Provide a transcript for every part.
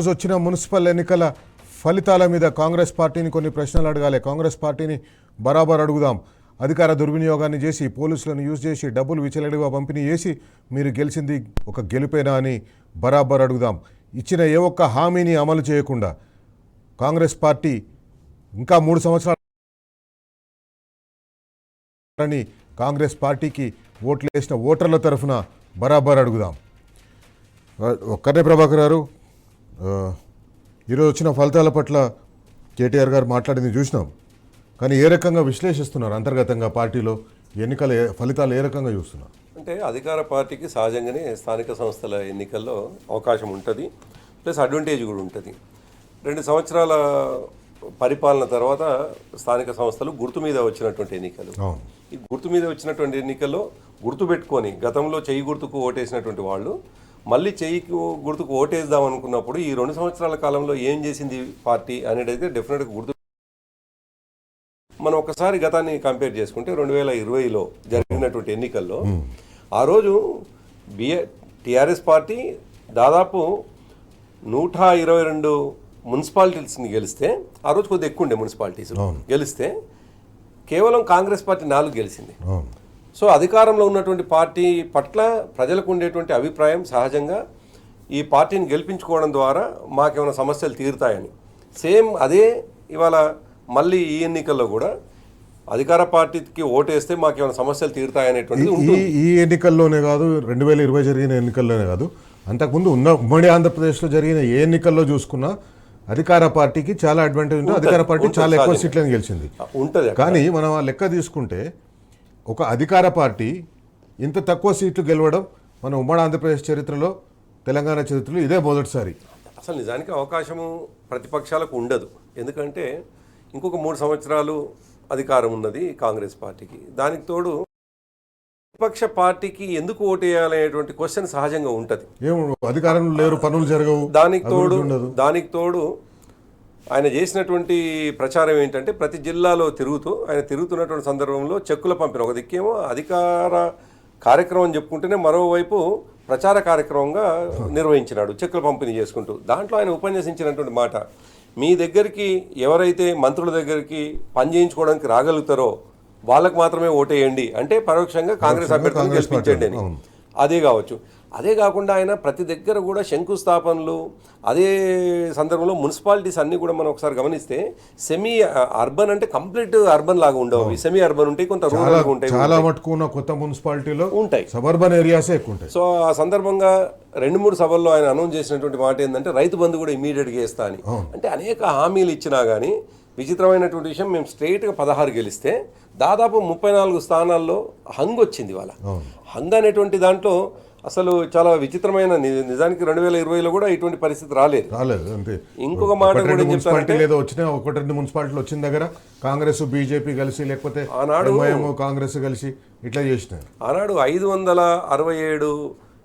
రోజు వచ్చిన మున్సిపల్ ఎన్నికల ఫలితాల మీద కాంగ్రెస్ పార్టీని కొన్ని ప్రశ్నలు అడగాలి. కాంగ్రెస్ పార్టీని బరాబర్ అడుగుదాం. అధికార దుర్వినియోగాన్ని చేసి పోలీసులను యూజ్ చేసి డబ్బులు విచలడిగా పంపిణీ చేసి మీరు గెలిచింది ఒక గెలుపేనా అని బరాబర్ అడుగుదాం. ఇచ్చిన ఏ ఒక్క హామీని అమలు చేయకుండా కాంగ్రెస్ పార్టీ ఇంకా 3 సంవత్సరాలని కాంగ్రెస్ పార్టీకి ఓట్లు వేసిన ఓటర్ల తరఫున బరాబర్ అడుగుదాం. కన్నె ప్రభాకర్ గారు, ఈరోజు వచ్చిన ఫలితాల పట్ల కేటీఆర్ గారు మాట్లాడింది చూసినాం. కానీ ఏ రకంగా విశ్లేషిస్తున్నారు అంతర్గతంగా పార్టీలో ఎన్నికల ఫలితాలు ఏ రకంగా చూస్తున్నారు? అంటే అధికార పార్టీకి సహజంగానే స్థానిక సంస్థల ఎన్నికల్లో అవకాశం ఉంటుంది, ప్లస్ అడ్వాంటేజ్ కూడా ఉంటుంది. 2 సంవత్సరాల పరిపాలన తర్వాత స్థానిక సంస్థలు గుర్తు మీద వచ్చినటువంటి ఎన్నికలు. ఈ గుర్తు మీద వచ్చినటువంటి ఎన్నికల్లో గుర్తు పెట్టుకొని గతంలో చెయ్యి గుర్తుకు ఓటేసినటువంటి వాళ్ళు మళ్ళీ చెయ్యి గుర్తుకు ఓటేద్దాం అనుకున్నప్పుడు ఈ 2 సంవత్సరాల కాలంలో ఏం చేసింది పార్టీ అనేది అయితే డెఫినెట్గా గుర్తు. మనం ఒకసారి గతాన్ని కంపేర్ చేసుకుంటే 2020లో జరిగినటువంటి ఎన్నికల్లో ఆ రోజు టీఆర్ఎస్ పార్టీ దాదాపు 122 మున్సిపాలిటీస్ని గెలిస్తే, ఆ రోజు కొద్దిగా ఎక్కువ ఉండే మున్సిపాలిటీస్ గెలిస్తే కేవలం కాంగ్రెస్ పార్టీ 4 గెలిచింది. సో అధికారంలో ఉన్నటువంటి పార్టీ పట్ల ప్రజలకు ఉండేటువంటి అభిప్రాయం సహజంగా ఈ పార్టీని గెలిపించుకోవడం ద్వారా మాకేమైనా సమస్యలు తీరుతాయని. సేమ్ అదే ఇవాళ మళ్ళీ ఈ ఎన్నికల్లో కూడా అధికార పార్టీకి ఓటేస్తే మాకేమైనా సమస్యలు తీరుతాయనేటువంటిది ఈ ఎన్నికల్లోనే కాదు, 2020 జరిగిన ఎన్నికల్లోనే కాదు, అంతకుముందు ఉమ్మడి ఆంధ్రప్రదేశ్లో జరిగిన ఏ ఎన్నికల్లో చూసుకున్నా అధికార పార్టీకి చాలా అడ్వాంటేజ్ ఉంటుంది. అధికార పార్టీ చాలా ఎక్కువ సీట్లను గెలిచింది ఉంటుంది. కానీ మనం ఆ లెక్క తీసుకుంటే ఒక అధికార పార్టీ ఇంత తక్కువ సీట్లు గెలవడం మన ఉమ్మడి ఆంధ్రప్రదేశ్ చరిత్రలో, తెలంగాణ చరిత్రలో ఇదే మొదటిసారి. అసలు నిజానికి అవకాశము ప్రతిపక్షాలకు ఉండదు. ఎందుకంటే ఇంకొక 3 సంవత్సరాలు అధికారం ఉన్నది కాంగ్రెస్ పార్టీకి. దానికి తోడు ప్రతిపక్ష పార్టీకి ఎందుకు ఓటేయాలనేటువంటి క్వశ్చన్ సహజంగా ఉంటుంది. అధికారంలో లేరు, పనులు జరగవు. దానికి తోడు ఆయన చేసినటువంటి ప్రచారం ఏంటంటే ప్రతి జిల్లాలో ఆయన తిరుగుతున్నటువంటి సందర్భంలో చెక్కుల పంపిన ఒక దిక్కేమో అధికార కార్యక్రమం చెప్పుకుంటేనే మరోవైపు ప్రచార కార్యక్రమంగా నిర్వహించినాడు, చెక్కుల పంపిణీ చేసుకుంటూ. దాంట్లో ఆయన ఉపన్యసించినటువంటి మాట, మీ దగ్గరికి ఎవరైతే మంత్రుల దగ్గరికి పని చేయించుకోవడానికి రాగలుగుతారో వాళ్ళకు మాత్రమే ఓటేయండి, అంటే పరోక్షంగా కాంగ్రెస్ అభ్యర్థులను గెలిపించండి అని. అదే కావచ్చు. అదే కాకుండా ఆయన ప్రతి దగ్గర కూడా శంకుస్థాపనలు, అదే సందర్భంలో మున్సిపాలిటీస్ అన్నీ కూడా మనం ఒకసారి గమనిస్తే సెమీ అర్బన్ అంటే కంప్లీట్ అర్బన్ లాగా ఉండవు, సెమీ అర్బన్ ఉంటాయి, కొంత రూరల్ ఉంటాయి, చాలా మట్టుకున్న కొత్త మున్సిపాలిటీలో ఉంటాయి, సబర్బన్ ఏరియాసే ఎక్కువ ఉంటాయి. సో ఆ సందర్భంగా 2-3 సభల్లో ఆయన అనౌన్స్ చేసినటువంటి మాట ఏంటంటే రైతు బంధు కూడా ఇమీడియట్గా వేస్తా అని. అంటే అనేక హామీలు ఇచ్చినా కానీ విచిత్రమైనటువంటి విషయం, మేము స్ట్రైట్గా 16 గెలిస్తే దాదాపు 34 స్థానాల్లో హంగ్ వచ్చింది. వాళ్ళ హంగ్ అనేటువంటి దాంట్లో అసలు చాలా విచిత్రమైన, నిజానికి 2020లో కూడా ఇటువంటి పరిస్థితి రాలేదు. ఇంకొక మాట కూడా చెప్తానంటే, 1-2 మున్సిపాలిటీలు వచ్చిన దగ్గర కాంగ్రెస్ బీజేపీ కలిసి, లేకపోతే ఆనాడు కాంగ్రెస్ కలిసి ఇట్లా చేసినారు. ఆనాడు 567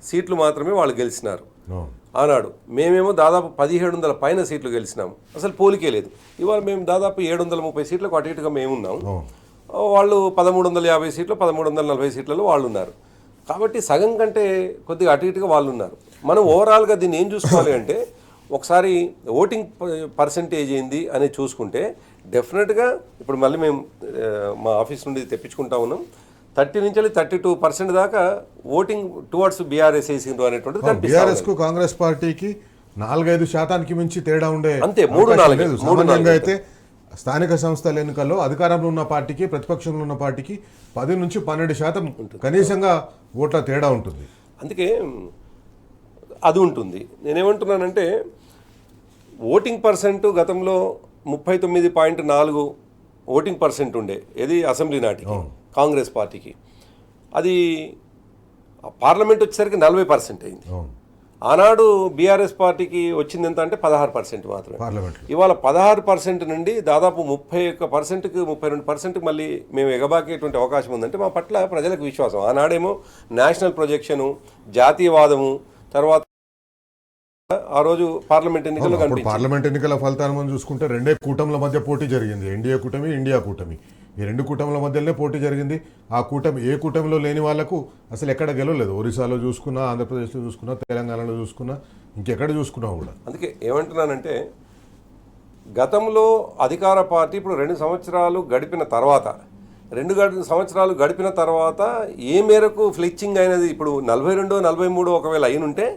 సీట్లు మాత్రమే వాళ్ళు గెలిచినారు ఆనాడు. మేమేమో దాదాపు 1700 పైన సీట్లు గెలిచినాము, అసలు పోలికే లేదు. ఇవాళ మేము దాదాపు 730 సీట్లకు అటు ఇటుగా మేమున్నాం, వాళ్ళు 1350 సీట్లు 1340 సీట్లలో వాళ్ళు ఉన్నారు. కాబట్టి సగం కంటే కొద్దిగా అటు ఇటుగా వాళ్ళు ఉన్నారు. మనం ఓవరాల్గా దీన్ని ఏం చూసుకోవాలి అంటే, ఒకసారి ఓటింగ్ పర్సంటేజ్ ఏంది అనేది చూసుకుంటే డెఫినెట్గా ఇప్పుడు మళ్ళీ మేము మా ఆఫీస్ నుండి తెప్పించుకుంటా ఉన్నాం, 30 నుంచి 32% దాకా ఓటింగ్ టువర్డ్స్ బీఆర్ఎస్ వేసిండ్రు అనేటువంటిది. బీఆర్ఎస్ కు కాంగ్రెస్ పార్టీకి 4-5% మించి తేడా ఉండే, అంతే 3-4 అయితే స్థానిక సంస్థల ఎన్నికల్లో అధికారంలో ఉన్న పార్టీకి, ప్రతిపక్షంలో ఉన్న పార్టీకి 10 నుంచి 12% కనీసంగా ఓట్ల తేడా ఉంటుంది. అందుకే అది ఉంటుంది. నేనేమంటున్నానంటే ఓటింగ్ పర్సెంట్ గతంలో 39.4 ఓటింగ్ పర్సెంట్ ఉండే, ఏది అసెంబ్లీ నాటికి కాంగ్రెస్ పార్టీకి. అది పార్లమెంట్ వచ్చేసరికి 40% అయింది. ఆనాడు బీఆర్ఎస్ పార్టీకి వచ్చింది ఎంత అంటే 16% మాత్రమే. ఇవాళ 16% నుండి దాదాపు 31%కి 32% మళ్ళీ మేము ఎగబాకేటువంటి అవకాశం ఉందంటే మా పట్ల ప్రజలకు విశ్వాసం. ఆనాడేమో నేషనల్ ప్రొజెక్షను, జాతీయవాదము, తర్వాత ఆ రోజు పార్లమెంట్ ఎన్నికల్లో కనిపించింది. పార్లమెంట్ ఎన్నికల ఫలితాన్ని మనం చూసుకుంటే 2 కూటముల మధ్య పోటీ జరిగింది, ఎన్డీఏ కూటమి, ఇండియా కూటమి. ఈ 2 కూటముల మధ్యలోనే పోటీ జరిగింది. ఆ కూటమి ఏ కూటమిలో లేని వాళ్లకు అసలు ఎక్కడ గెలవలేదు. ఒరిస్సాలో చూసుకున్నా, ఆంధ్రప్రదేశ్లో చూసుకున్నా, తెలంగాణలో చూసుకున్నా ఇంకెక్కడ చూసుకున్నావు కూడా. అందుకే ఏమంటున్నానంటే గతంలో అధికార పార్టీ ఇప్పుడు 2 సంవత్సరాలు గడిపిన తర్వాత 2 సంవత్సరాలు గడిపిన తర్వాత ఏ మేరకు ఫ్లిచ్చింగ్ అయినది ఇప్పుడు 42 43 ఒకవేళ అయినుంటే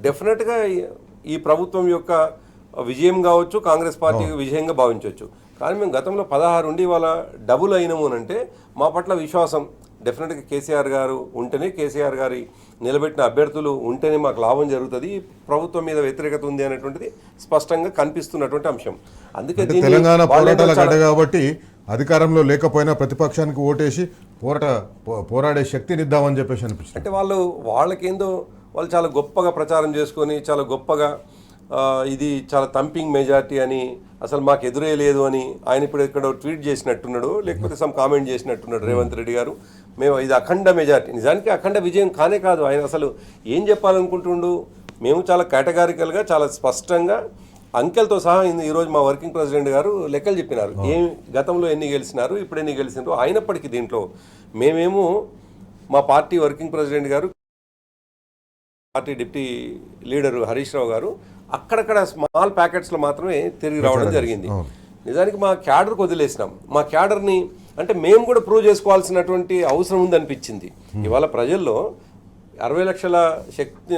డెఫినెట్గా ఈ ప్రభుత్వం యొక్క విజయం కావచ్చు, కాంగ్రెస్ పార్టీ విజయంగా భావించవచ్చు. కానీ మేము గతంలో 16 ఉండి ఇవాళ డబుల్ అయినాము అని అంటే మా పట్ల విశ్వాసం డెఫినెట్గా కేసీఆర్ గారు ఉంటేనే, కేసీఆర్ గారి నిలబెట్టిన అభ్యర్థులు ఉంటేనే మాకు లాభం జరుగుతుంది, ప్రభుత్వం మీద వ్యతిరేకత ఉంది అనేటువంటిది స్పష్టంగా కనిపిస్తున్నటువంటి అంశం. అందుకే తెలంగాణ పోరాటాల గడ్డ కాబట్టి అధికారంలో లేకపోయినా ప్రతిపక్షానికి ఓటేసి పోరాడే శక్తినిద్దామని చెప్పేసి అనిపిస్తుంది. అంటే వాళ్ళకేందో వాళ్ళు చాలా గొప్పగా ప్రచారం చేసుకొని చాలా గొప్పగా ఇది చాలా థంపింగ్ మెజార్టీ అని, అసలు మాకు ఎదురే లేదు అని ఆయన ఇప్పుడు ఇక్కడ ట్వీట్ చేసినట్టున్నాడు, లేకపోతే సమ్ కామెంట్ చేసినట్టున్నాడు రేవంత్ రెడ్డి గారు. మేము ఇది అఖండ మెజార్టీ, నిజానికి అఖండ విజయం కానే కాదు. ఆయన అసలు ఏం చెప్పాలనుకుంటుండు? మేము చాలా కేటగారికల్గా చాలా స్పష్టంగా అంకెలతో సహా ఈరోజు మా వర్కింగ్ ప్రెసిడెంట్ గారు లెక్కలు చెప్పినారు. గతంలో ఎన్ని గెలిచినారు, ఇప్పుడు ఎన్ని గెలిచినారు. అయినప్పటికీ దీంట్లో మేమేమో మా పార్టీ వర్కింగ్ ప్రెసిడెంట్ గారు, party deputy leader Harish Rao గారు అక్కడక్కడ స్మాల్ ప్యాకెట్స్లో మాత్రమే తిరిగి రావడం జరిగింది. నిజానికి మా క్యాడర్కి వదిలేసినాం. మా క్యాడర్ని అంటే మేము కూడా ప్రూవ్ చేసుకోవాల్సినటువంటి అవసరం ఉందనిపించింది. ఇవాళ ప్రజల్లో 60 లక్షల శక్తి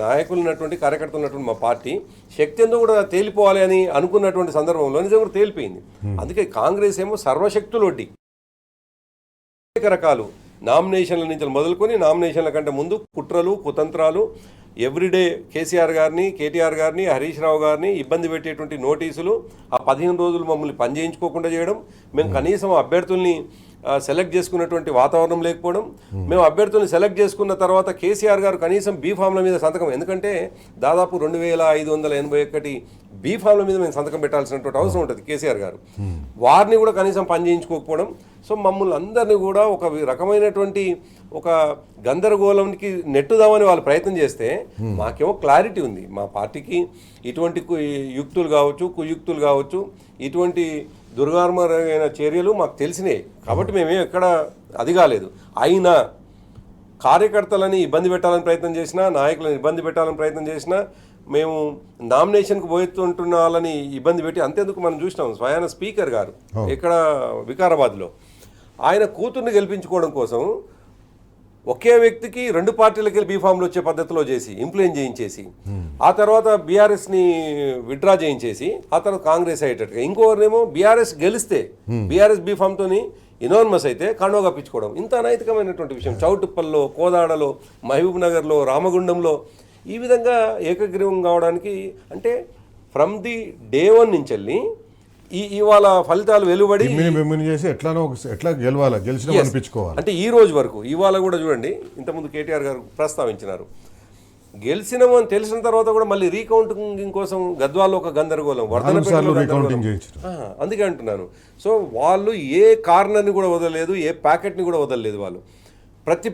నాయకులు ఉన్నటువంటి, కార్యకర్తలు ఉన్నటువంటి మా పార్టీ శక్తి ఎంతో కూడా తేలిపోవాలి అని అనుకున్నటువంటి సందర్భంలో నిజంగా కూడా తేలిపోయింది. అందుకే కాంగ్రెస్ ఏమో సర్వశక్తులొడ్డి అనేక రకాలు నామినేషన్ల నుంచి మొదలుకొని నామినేషన్ల కంటే ముందు కుట్రలు, కుతంత్రాలు, ఎవ్రీడే కేసీఆర్ గారిని, కేటీఆర్ గారిని, హరీష్ రావు గారిని ఇబ్బంది పెట్టేటువంటి నోటీసులు, ఆ 15 రోజులు మమ్మల్ని పని చేయించుకోకుండా చేయడం, మేము కనీసం అభ్యర్థుల్ని సెలెక్ట్ చేసుకున్నటువంటి వాతావరణం లేకపోవడం, మేము అభ్యర్థుల్ని సెలెక్ట్ చేసుకున్న తర్వాత కేసీఆర్ గారు కనీసం బీఫామ్ల మీద సంతకం, ఎందుకంటే దాదాపు 2581 బీఫామ్ల మీద మేము సంతకం పెట్టాల్సినటువంటి అవసరం ఉంటుంది కేసీఆర్ గారు, వారిని కూడా కనీసం పని చేయించుకోకపోవడం. సో మమ్మల్ని అందరినీ కూడా ఒక రకమైనటువంటి ఒక గందరగోళంకి నెట్టుదామని వాళ్ళు ప్రయత్నం చేస్తే మాకేమో క్లారిటీ ఉంది. మా పార్టీకి ఇటువంటి యుక్తులు కావచ్చు, కుయుక్తులు కావచ్చు, ఇటువంటి దుర్గార్మమైన చర్యలు మాకు తెలిసినాయి కాబట్టి మేమేం ఎక్కడ అది కాలేదు. అయినా కార్యకర్తలని ఇబ్బంది పెట్టాలని ప్రయత్నం చేసినా, నాయకులను ఇబ్బంది పెట్టాలని ప్రయత్నం చేసినా, మేము నామినేషన్కి పోతుంటున్న వాళ్ళని ఇబ్బంది పెట్టి అంతేందుకు మనం చూసినాం. స్వయాన స్పీకర్ గారు ఇక్కడ వికారాబాద్లో ఆయన కూతుర్ని గెలిపించుకోవడం కోసం ఒకే వ్యక్తికి 2 పార్టీలకి వెళ్ళి బీఫామ్లు వచ్చే పద్ధతిలో చేసి ఇంప్లిమెంట్ చేయించేసి, ఆ తర్వాత బీఆర్ఎస్ని విత్డ్రా చేయించేసి, ఆ తర్వాత కాంగ్రెస్ అయ్యేటట్టుగా, ఇంకొకరినేమో బీఆర్ఎస్ గెలిస్తే బీఆర్ఎస్ బీఫామ్తో ఇనార్మస్ అయితే కండవ కప్పించుకోవడం. ఇంత అనైతికమైనటువంటి విషయం చౌటుప్పల్లో, కోదాడలో, మహబూబ్ నగర్లో, రామగుండంలో ఈ విధంగా ఏకగ్రీవం కావడానికి అంటే ఫ్రమ్ ది డే 1 నుంచి వెళ్ళి ఇవాళ ఫలితాలు వెలువడి చేసి ఎట్లా గెలిచిన అనిపించుకోవాలి అంటే ఈ రోజు వరకు. ఇవాళ కూడా చూడండి, ఇంతకుముందు కేటీఆర్ గారు ప్రస్తావించినారు, గెలిచినాము అని తెలిసిన తర్వాత కూడా మళ్ళీ రీకౌంటింగ్ కోసం గద్వాల్లో ఒక గందరగోళం, అందుకే అంటున్నాను. సో వాళ్ళు ఏ కార్నర్ని కూడా వదలలేదు, ఏ ప్యాకెట్ని కూడా వదలలేదు. వాళ్ళు ప్రతి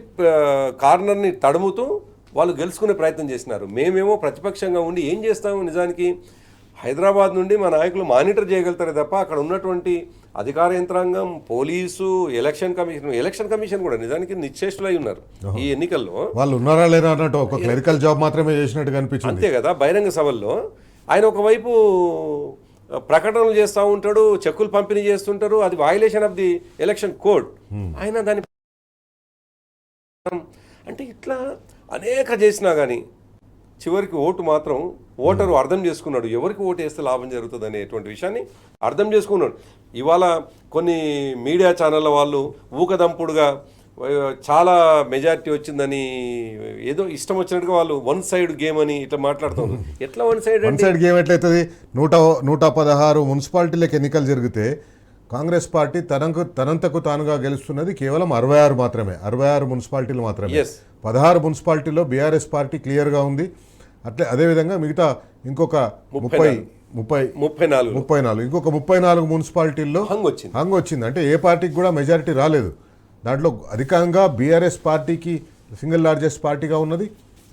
కార్నర్ని తడుముతూ వాళ్ళు గెలుచుకునే ప్రయత్నం చేసినారు. మేమేమో ప్రతిపక్షంగా ఉండి ఏం చేస్తాము? నిజానికి హైదరాబాద్ నుండి మా నాయకులు మానిటర్ చేయగలుగుతారే తప్ప అక్కడ ఉన్నటువంటి అధికార యంత్రాంగం, పోలీసు, ఎలక్షన్ కమిషన్ కూడా నిజానికి నిశ్చేష్టులై ఉన్నారు ఈ ఎన్నికల్లో. వాళ్ళు ఉన్నారా లేరా అన్నట్టు ఒక క్లరికల్ జాబ్ మాత్రమే చేసినట్టు కనిపించింది. అంతే కదా. బహిరంగ సభల్లో ఆయన ఒకవైపు ప్రకటనలు చేస్తూ ఉంటాడు, చెక్కులు పంపిణీ చేస్తుంటారు, అది violation of the election code. ఆయన దాని అంటే ఇట్లా అనేక చేసినా కానీ చివరికి ఓటు మాత్రం ఓటరు అర్థం చేసుకున్నాడు, ఎవరికి ఓటు వేస్తే లాభం జరుగుతుంది అనేటువంటి విషయాన్ని అర్థం చేసుకున్నాడు. ఇవాళ కొన్ని మీడియా ఛానళ్ళ వాళ్ళు ఊకదంపుడుగా చాలా మెజారిటీ వచ్చిందని ఏదో ఇష్టం వచ్చినట్టుగా వాళ్ళు 1 సైడ్ గేమ్ అని ఇట్లా మాట్లాడుతున్నారు. ఎట్లా 1 సైడ్ గేమ్ ఎట్లయితుంది? 116 మున్సిపాలిటీలకు ఎన్నికలు జరిగితే కాంగ్రెస్ పార్టీ తనంతకు తానుగా గెలుస్తున్నది కేవలం 66 మాత్రమే, 66 మున్సిపాలిటీలు మాత్రమే. 16 మున్సిపాలిటీలో బీఆర్ఎస్ పార్టీ క్లియర్గా ఉంది. అదేవిధంగా మిగతా ఇంకొక 34 ఇంకొక 34 మున్సిపాలిటీల్లో హంగ్ వచ్చింది. అంటే ఏ పార్టీకి కూడా మెజారిటీ రాలేదు. దాంట్లో అధికంగా బీఆర్ఎస్ పార్టీకి సింగిల్ లార్జెస్ట్ పార్టీగా ఉన్నది,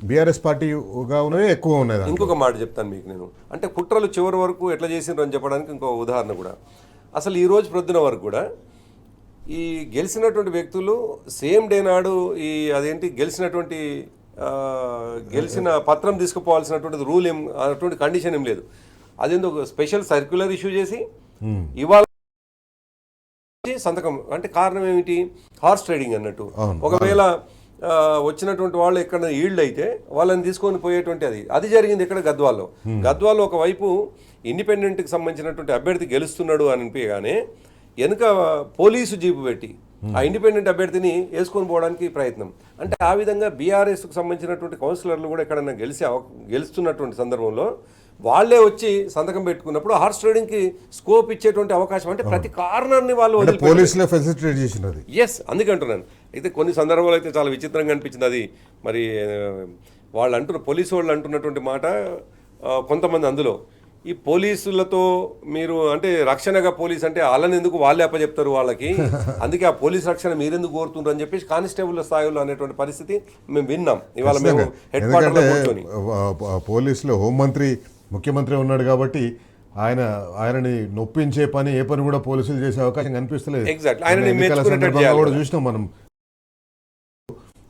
బీఆర్ఎస్ పార్టీగా ఉన్నవి ఎక్కువ ఉన్నాయి. ఇంకొక మాట చెప్తాను మీకు నేను, అంటే కుట్రలు చివరి వరకు ఎట్లా చేసిండ్రు అని చెప్పడానికి ఇంకో ఉదాహరణ కూడా. అసలు ఈరోజు ప్రొద్దున వరకు కూడా ఈ గెలిచినటువంటి వ్యక్తులు సేమ్ డే నాడు అదేంటి గెలిచినటువంటి గెలిచిన పత్రం తీసుకుపోవాల్సినటువంటిది రూల్ ఏం అటువంటి కండిషన్ ఏం లేదు. అదేందో స్పెషల్ సర్క్యులర్ ఇష్యూ చేసి ఇవాళ సంతకం అంటే కారణం ఏమిటి? హార్స్ ట్రేడింగ్ అన్నట్టు. ఒకవేళ వచ్చినటువంటి వాళ్ళు ఎక్కడ ఈల్డ్ అయితే వాళ్ళని తీసుకొని పోయేటువంటి అది జరిగింది ఇక్కడ గద్వాల్లో. గద్వాల్లో ఒకవైపు ఇండిపెండెంట్కి సంబంధించినటువంటి అభ్యర్థి గెలుస్తున్నాడు అని అనిపించగానే వెనుక పోలీసు జీపు పెట్టి ఆ ఇండిపెండెంట్ అభ్యర్థిని వేసుకొని పోవడానికి ప్రయత్నం. అంటే ఆ విధంగా బీఆర్ఎస్కు సంబంధించినటువంటి కౌన్సిలర్లు కూడా ఎక్కడన్నా గెలుస్తున్నటువంటి సందర్భంలో వాళ్ళే వచ్చి సంతకం పెట్టుకున్నప్పుడు హార్స్ ట్రేడింగ్కి స్కోప్ ఇచ్చేటువంటి అవకాశం, అంటే ప్రతి కారణాన్ని వాళ్ళు పోలీసులే ఫెసిలిటేట్ చేసినది. ఎస్, అందుకంటున్నాను. అయితే కొన్ని సందర్భాలు అయితే చాలా విచిత్రంగా అనిపించింది. అది మరి వాళ్ళు పోలీసు వాళ్ళు అంటున్నటువంటి మాట కొంతమంది అందులో ఈ పోలీసులతో మీరు అంటే రక్షణగా పోలీస్ అంటే వాళ్ళని ఎందుకు వాళ్ళే అప్పచెప్తారు వాళ్ళకి, అందుకే ఆ పోలీస్ రక్షణ మీరెందుకు కోరుతుండ్రు అని చెప్పేసి కానిస్టేబుల్ స్థాయిలో అనేటువంటి పరిస్థితి మేము విన్నాం. ఇవాళ మేము హెడ్ క్వార్టర్లో కూర్చొని పోలీసులో హోంమంత్రి ముఖ్యమంత్రి ఉన్నాడు కాబట్టి ఆయనని నొప్పించే పని ఏ పని కూడా పోలీసులు చేసే అవకాశం కనిపిస్తలేదు. ఎగ్జాక్ట్ ఆయన కూడా చూసినాం మనం.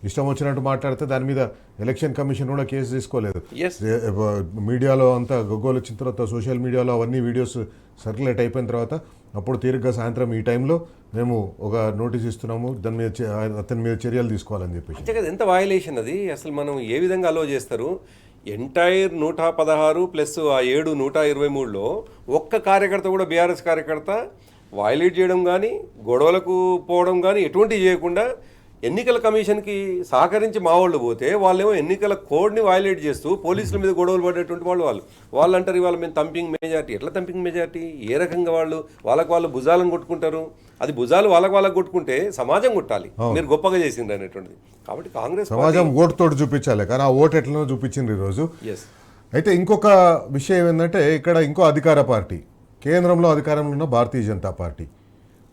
ఇష్టం వచ్చినట్టు మాట్లాడితే దాని మీద ఎలక్షన్ కమిషన్ కూడా కేసు తీసుకోలేదు. మీడియాలో అంతా గగ్గోలు వచ్చిన తర్వాత సోషల్ మీడియాలో అవన్నీ వీడియోస్ సర్క్యులేట్ అయిపోయిన తర్వాత అప్పుడు తీరిగ్గా సాయంత్రం ఈ టైంలో మేము ఒక నోటీస్ ఇస్తున్నాము, దాని మీద అతని మీద చర్యలు తీసుకోవాలని చెప్పేసి. అంతే కదా, ఎంత వయలేషన్ అది. అసలు మనం ఏ విధంగా అలో చేస్తారు? ఎంటైర్ 116 ప్లస్ ఆ 7 123లో ఒక్క కార్యకర్త కూడా బీఆర్ఎస్ కార్యకర్త వయలేట్ చేయడం కానీ గొడవలకు పోవడం కానీ ఎటువంటివి చేయకుండా ఎన్నికల కమిషన్కి సహకరించి మా వాళ్ళు పోతే వాళ్ళేమో ఎన్నికల కోడ్ని వయలేట్ చేస్తూ పోలీసుల మీద గొడవలు పడేటువంటి వాళ్ళు అంటారు ఇవాళ మేము తంపింగ్ మెజార్టీ. ఎట్లా తంపింగ్ మెజార్టీ? ఏ రకంగా వాళ్ళు భుజాలను కొట్టుకుంటారు? అది భుజాలు వాళ్ళకు కొట్టుకుంటే సమాజం కొట్టాలి, మీరు గొప్పగా చేసిండ్రు అనేటువంటిది. కాబట్టి కాంగ్రెస్ సమాజం ఓటుతోటి చూపించాలి, కానీ ఆ ఓటు ఎట్లనో చూపించిండ్రు ఈరోజు. అయితే ఇంకొక విషయం ఏంటంటే ఇక్కడ ఇంకో అధికార పార్టీ, కేంద్రంలో అధికారంలో ఉన్న భారతీయ జనతా పార్టీ,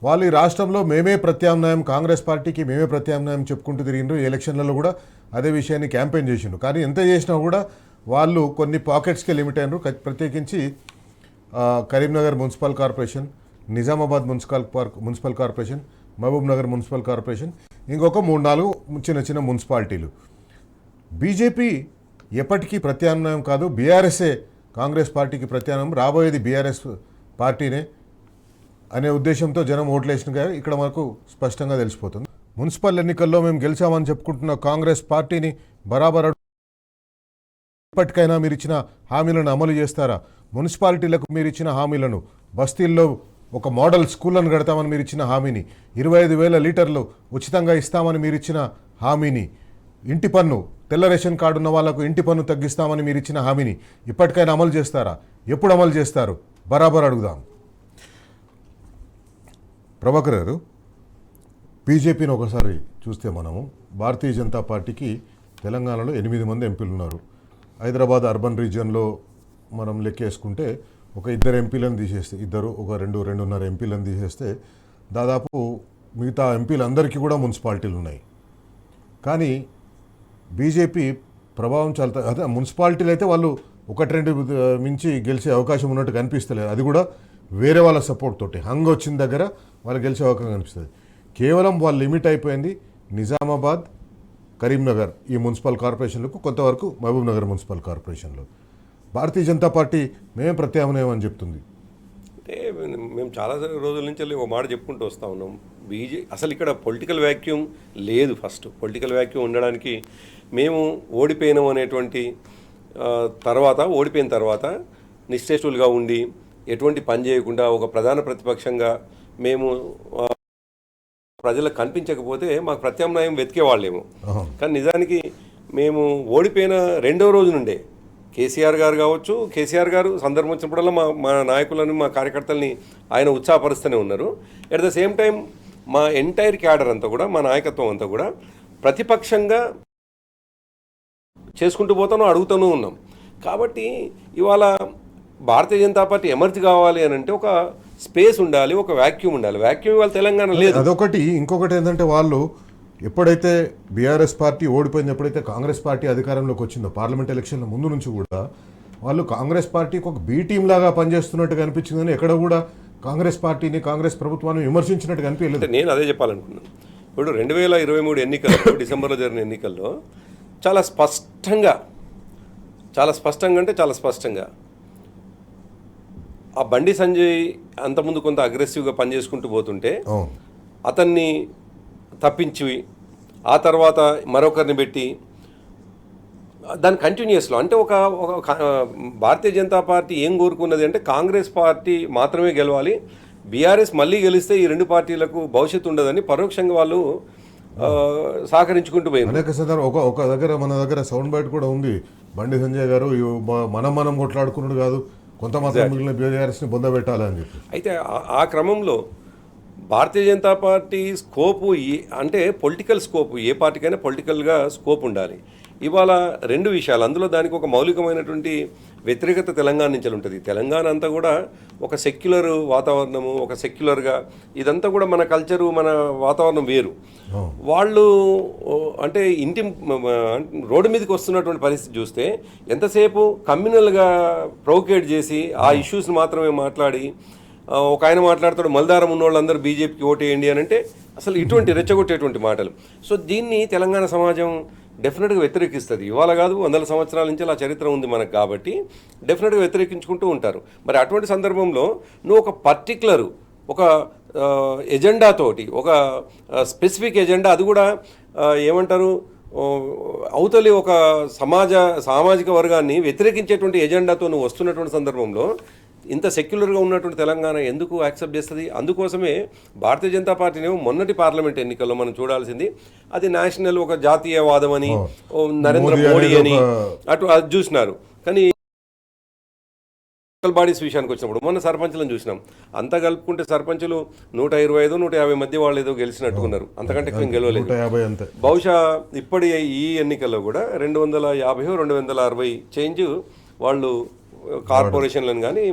వాళ్ళు ఈ రాష్ట్రంలో మేమే ప్రత్యామ్నాయం, కాంగ్రెస్ పార్టీకి మేమే ప్రత్యామ్నాయం చెప్పుకుంటూ తిరిగిండ్రు. ఎలక్షన్లలో కూడా అదే విషయాన్ని క్యాంపెయిన్ చేసిండ్రు. కానీ ఎంత చేసినా కూడా వాళ్ళు కొన్ని పాకెట్స్కే లిమిట్ అయినారు. ప్రత్యేకించి Karimnagar municipal corporation, Nizamabad municipal corporation, Mahabubnagar municipal corporation, ఇంకొక 3-4 చిన్న మున్సిపాలిటీలు. బీజేపీ ఎప్పటికీ ప్రత్యామ్నాయం కాదు, బీఆర్ఎస్ఏ కాంగ్రెస్ పార్టీకి ప్రత్యామ్నాయం, రాబోయేది బీఆర్ఎస్ పార్టీనే అనే ఉద్దేశంతో జనం ఓట్లేసినగా ఇక్కడ మనకు స్పష్టంగా తెలిసిపోతుంది. మున్సిపల్ ఎన్నికల్లో మేము గెలిచామని చెప్పుకుంటున్న కాంగ్రెస్ పార్టీని బరాబర్ ఇప్పటికైనా మీరు ఇచ్చిన హామీలను అమలు చేస్తారా? మున్సిపాలిటీలకు మీరు ఇచ్చిన హామీలను, బస్తీల్లో ఒక మోడల్ స్కూళ్లను కడతామని మీరు ఇచ్చిన హామీని, 25,000 లీటర్లు ఉచితంగా ఇస్తామని మీరు ఇచ్చిన హామీని, ఇంటి పన్ను, తెల్ల రేషన్ కార్డు ఉన్న వాళ్లకు ఇంటి పన్ను తగ్గిస్తామని మీరు ఇచ్చిన హామీని ఇప్పటికైనా అమలు చేస్తారా? ఎప్పుడు అమలు చేస్తారు? బరాబర్ అడుగుదాం. ప్రభాకర్ గారు, బీజేపీని ఒకసారి చూస్తే మనము భారతీయ జనతా పార్టీకి తెలంగాణలో 8 మంది ఎంపీలు ఉన్నారు. హైదరాబాద్ అర్బన్ రీజియన్లో మనం లెక్కేసుకుంటే ఒక 2 ఎంపీలను తీసేస్తే, 2-2.5 ఎంపీలను తీసేస్తే దాదాపు మిగతా ఎంపీలందరికీ కూడా మున్సిపాలిటీలు ఉన్నాయి. కానీ బీజేపీ ప్రభావం చాలా అదే మున్సిపాలిటీలు అయితే వాళ్ళు 1-2 మించి గెలిచే అవకాశం ఉన్నట్టు కనిపిస్తలేదు. అది కూడా వేరే వాళ్ళ సపోర్ట్ తోటి హంగ్ వచ్చిన దగ్గర వాళ్ళు గెలిచే అవకాశం కనిపిస్తుంది. కేవలం వాళ్ళు లిమిట్ అయిపోయింది నిజామాబాద్, కరీంనగర్ ఈ మున్సిపల్ కార్పొరేషన్లకు, కొంతవరకు మహబూబ్ నగర్ మున్సిపల్ కార్పొరేషన్లో. భారతీయ జనతా పార్టీ మేమే ప్రత్యామ్నాయం అని చెప్తుంది. అంటే మేము చాలా రోజుల నుంచి ఒక మాట చెప్పుకుంటూ వస్తూ ఉన్నాం. అసలు ఇక్కడ పొలిటికల్ వ్యాక్యూమ్ లేదు. ఫస్ట్ పొలిటికల్ వ్యాక్యూమ్ ఉండడానికి మేము ఓడిపోయినాం అనేటువంటి ఓడిపోయిన తర్వాత నిశ్చేష్టులుగా ఉండి ఎటువంటి పని చేయకుండా ఒక ప్రధాన ప్రతిపక్షంగా మేము ప్రజలకు కనిపించకపోతే మాకు ప్రత్యామ్నాయం వెతికేవాళ్ళేమో. కానీ నిజానికి మేము ఓడిపోయిన 2వ రోజు నుండే కేసీఆర్ గారు కావచ్చు, కేసీఆర్ గారు సందర్భం వచ్చినప్పుడల్లా మా నాయకులను, మా కార్యకర్తల్ని ఆయన ఉత్సాహపరుస్తూనే ఉన్నారు. ఎట్ ద సేమ్ టైం మా ఎంటైర్ క్యాడర్ అంతా కూడా, మా నాయకత్వం అంతా కూడా ప్రతిపక్షంగా చేసుకుంటూ పోతాను, అడుగుతూనే ఉన్నాం. కాబట్టి ఇవాళ భారతీయ జనతా పార్టీ ఎమర్జ్ కావాలి అని అంటే ఒక స్పేస్ ఉండాలి, ఒక వ్యాక్యూమ్ ఉండాలి. వ్యాక్యూమ్ ఇవాళ తెలంగాణ లేదు. అదొకటి. ఇంకొకటి ఏంటంటే వాళ్ళు ఎప్పుడైతే బీఆర్ఎస్ పార్టీ ఓడిపోయింది, ఎప్పుడైతే కాంగ్రెస్ పార్టీ అధికారంలోకి వచ్చిందో పార్లమెంట్ ఎలక్షన్ల ముందు నుంచి కూడా వాళ్ళు కాంగ్రెస్ పార్టీకి ఒక బీ టీం లాగా పనిచేస్తున్నట్టుగా అనిపించిందని, ఎక్కడ కూడా కాంగ్రెస్ పార్టీని, కాంగ్రెస్ ప్రభుత్వాన్ని విమర్శించినట్టుగా అనిపించలేదు. నేను అదే చెప్పాలనుకున్నాను. ఇప్పుడు 2023 ఎన్నికల్లో, డిసెంబర్లో జరిగిన ఎన్నికల్లో చాలా స్పష్టంగా అంటే చాలా స్పష్టంగా ఆ బండి సంజయ్ అంతకుముందు కొంత అగ్రెసివ్గా పనిచేసుకుంటూ పోతుంటే అతన్ని తప్పించి ఆ తర్వాత మరొకరిని పెట్టి దాని కంటిన్యూస్లో అంటే ఒక భారతీయ జనతా పార్టీ ఏం కోరుకున్నది అంటే కాంగ్రెస్ పార్టీ మాత్రమే గెలవాలి, బీఆర్ఎస్ మళ్ళీ గెలిస్తే ఈ రెండు పార్టీలకు భవిష్యత్తు ఉండదని పరోక్షంగా వాళ్ళు సహకరించుకుంటూ పోయింది. అనేక సందర్భం ఒక దగ్గర మన దగ్గర సౌండ్ బైట్ కూడా ఉంది, బండి సంజయ్ గారు మనం కొట్లాడుకున్నాడు కాదు, కొంత మాత్రం మిగిలిన బీఆర్ఎస్ని బొందబెట్టాలని చెప్పి. అయితే ఆ క్రమంలో భారతీయ జనతా పార్టీ స్కోపు అంటే పొలిటికల్ స్కోపు, ఏ పార్టీకైనా పొలిటికల్గా స్కోప్ ఉండాలి. ఇవాళ రెండు విషయాలు, అందులో దానికి ఒక మౌలికమైనటువంటి వ్యతిరేకత తెలంగాణ నుంచి ఉంటుంది. తెలంగాణ అంతా కూడా ఒక సెక్యులర్ వాతావరణము, ఒక సెక్యులర్గా ఇదంతా కూడా మన కల్చరు, మన వాతావరణం వేరు. వాళ్ళు అంటే రోడ్డు మీదకి వస్తున్నటువంటి పరిస్థితి చూస్తే ఎంతసేపు కమ్యూనల్గా ప్రొవోకేట్ చేసి ఆ ఇష్యూస్ని మాత్రమే మాట్లాడి, ఒక ఆయన మాట్లాడతాడు మల్దారం ఉన్న వాళ్ళందరూ బీజేపీకి ఓటేయండి అని అంటే అసలు ఇటువంటి రెచ్చగొట్టేటువంటి మాటలు. సో దీన్ని తెలంగాణ సమాజం డెఫినెట్గా వ్యతిరేకిస్తుంది. ఇవాళ కాదు, వందల సంవత్సరాల నుంచి ఆ చరిత్ర ఉంది మనకు, కాబట్టి డెఫినెట్గా వ్యతిరేకించుకుంటూ ఉంటారు. మరి అటువంటి సందర్భంలో నువ్వు ఒక పర్టికులర్ ఒక ఎజెండాతోటి, ఒక స్పెసిఫిక్ ఎజెండా, అది కూడా ఏమంటారు అవతలి ఒక సామాజిక వర్గాన్ని వ్యతిరేకించేటువంటి ఎజెండాతో నువ్వు వస్తున్నటువంటి సందర్భంలో ఇంత సెక్యులర్గా ఉన్నటువంటి తెలంగాణ ఎందుకు యాక్సెప్ట్ చేస్తుంది? అందుకోసమే భారతీయ జనతా పార్టీనేమో మొన్నటి పార్లమెంట్ ఎన్నికల్లో మనం చూడాల్సింది అది నేషనల్ ఒక జాతీయవాదం అని, నరేంద్ర మోడీ అని అటు అది చూసినారు. కానీ లోకల్ బాడీస్ విషయానికి వచ్చినప్పుడు మొన్న సర్పంచ్లను చూసినాం, అంతా కలుపుకుంటే సర్పంచులు 125, 150 మధ్య వాళ్ళు ఏదో గెలిచినట్టుకున్నారు, అంతకంటే ఎక్కువ గెలవలేదు. బహుశా ఇప్పటి ఈ ఎన్నికల్లో కూడా 250, 260 చేంజ్ వాళ్ళు కార్పొరేషన్లను కానీ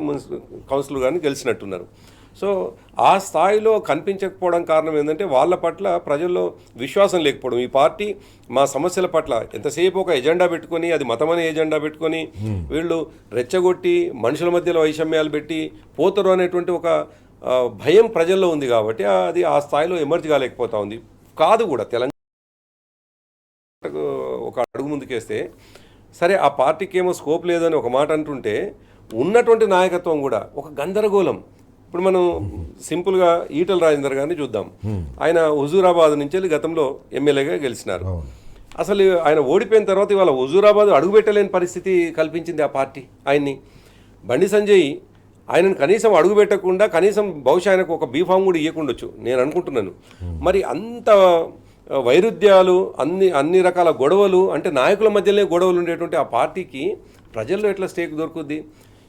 కౌన్సిల్ కానీ గెలిచినట్టున్నారు. సో ఆ స్థాయిలో కనిపించకపోవడం కారణం ఏంటంటే వాళ్ళ పట్ల ప్రజల్లో విశ్వాసం లేకపోవడం. ఈ పార్టీ మా సమస్యల పట్ల ఎంతసేపు ఒక ఎజెండా పెట్టుకొని, అది మతమనే ఎజెండా పెట్టుకొని వీళ్ళు రెచ్చగొట్టి మనుషుల మధ్యలో వైషమ్యాలు పెట్టి పోతారు అనేటువంటి ఒక భయం ప్రజల్లో ఉంది. కాబట్టి అది ఆ స్థాయిలో ఎమర్జ్ కాలేకపోతా ఉంది. కాదు కూడా తెలంగాణ ఒక అడుగు ముందుకేస్తే సరే, ఆ పార్టీకి ఏమో స్కోప్ లేదని ఒక మాట అంటుంటే ఉన్నటువంటి నాయకత్వం కూడా ఒక గందరగోళం. ఇప్పుడు మనం సింపుల్గా ఈటల రాజేందర్ గారిని చూద్దాం. ఆయన హుజూరాబాద్ నుంచి వెళ్ళి గతంలో ఎమ్మెల్యేగా గెలిచినారు. అసలు ఆయన ఓడిపోయిన తర్వాత ఇవాళ హుజూరాబాద్ అడుగుపెట్టలేని పరిస్థితి కల్పించింది ఆ పార్టీ ఆయన్ని. బండి సంజయ్ ఆయనను కనీసం అడుగుపెట్టకుండా, కనీసం బహుశా ఆయనకు ఒక బీఫామ్ కూడా ఇవ్వకుండొచ్చు నేను అనుకుంటున్నాను. మరి అంత వైరుధ్యాలు, అన్ని రకాల గొడవలు, అంటే నాయకుల మధ్యలోనే గొడవలు ఉండేటువంటి ఆ పార్టీకి ప్రజల్లో ఎట్లా స్టేక్ దొరుకుద్ది?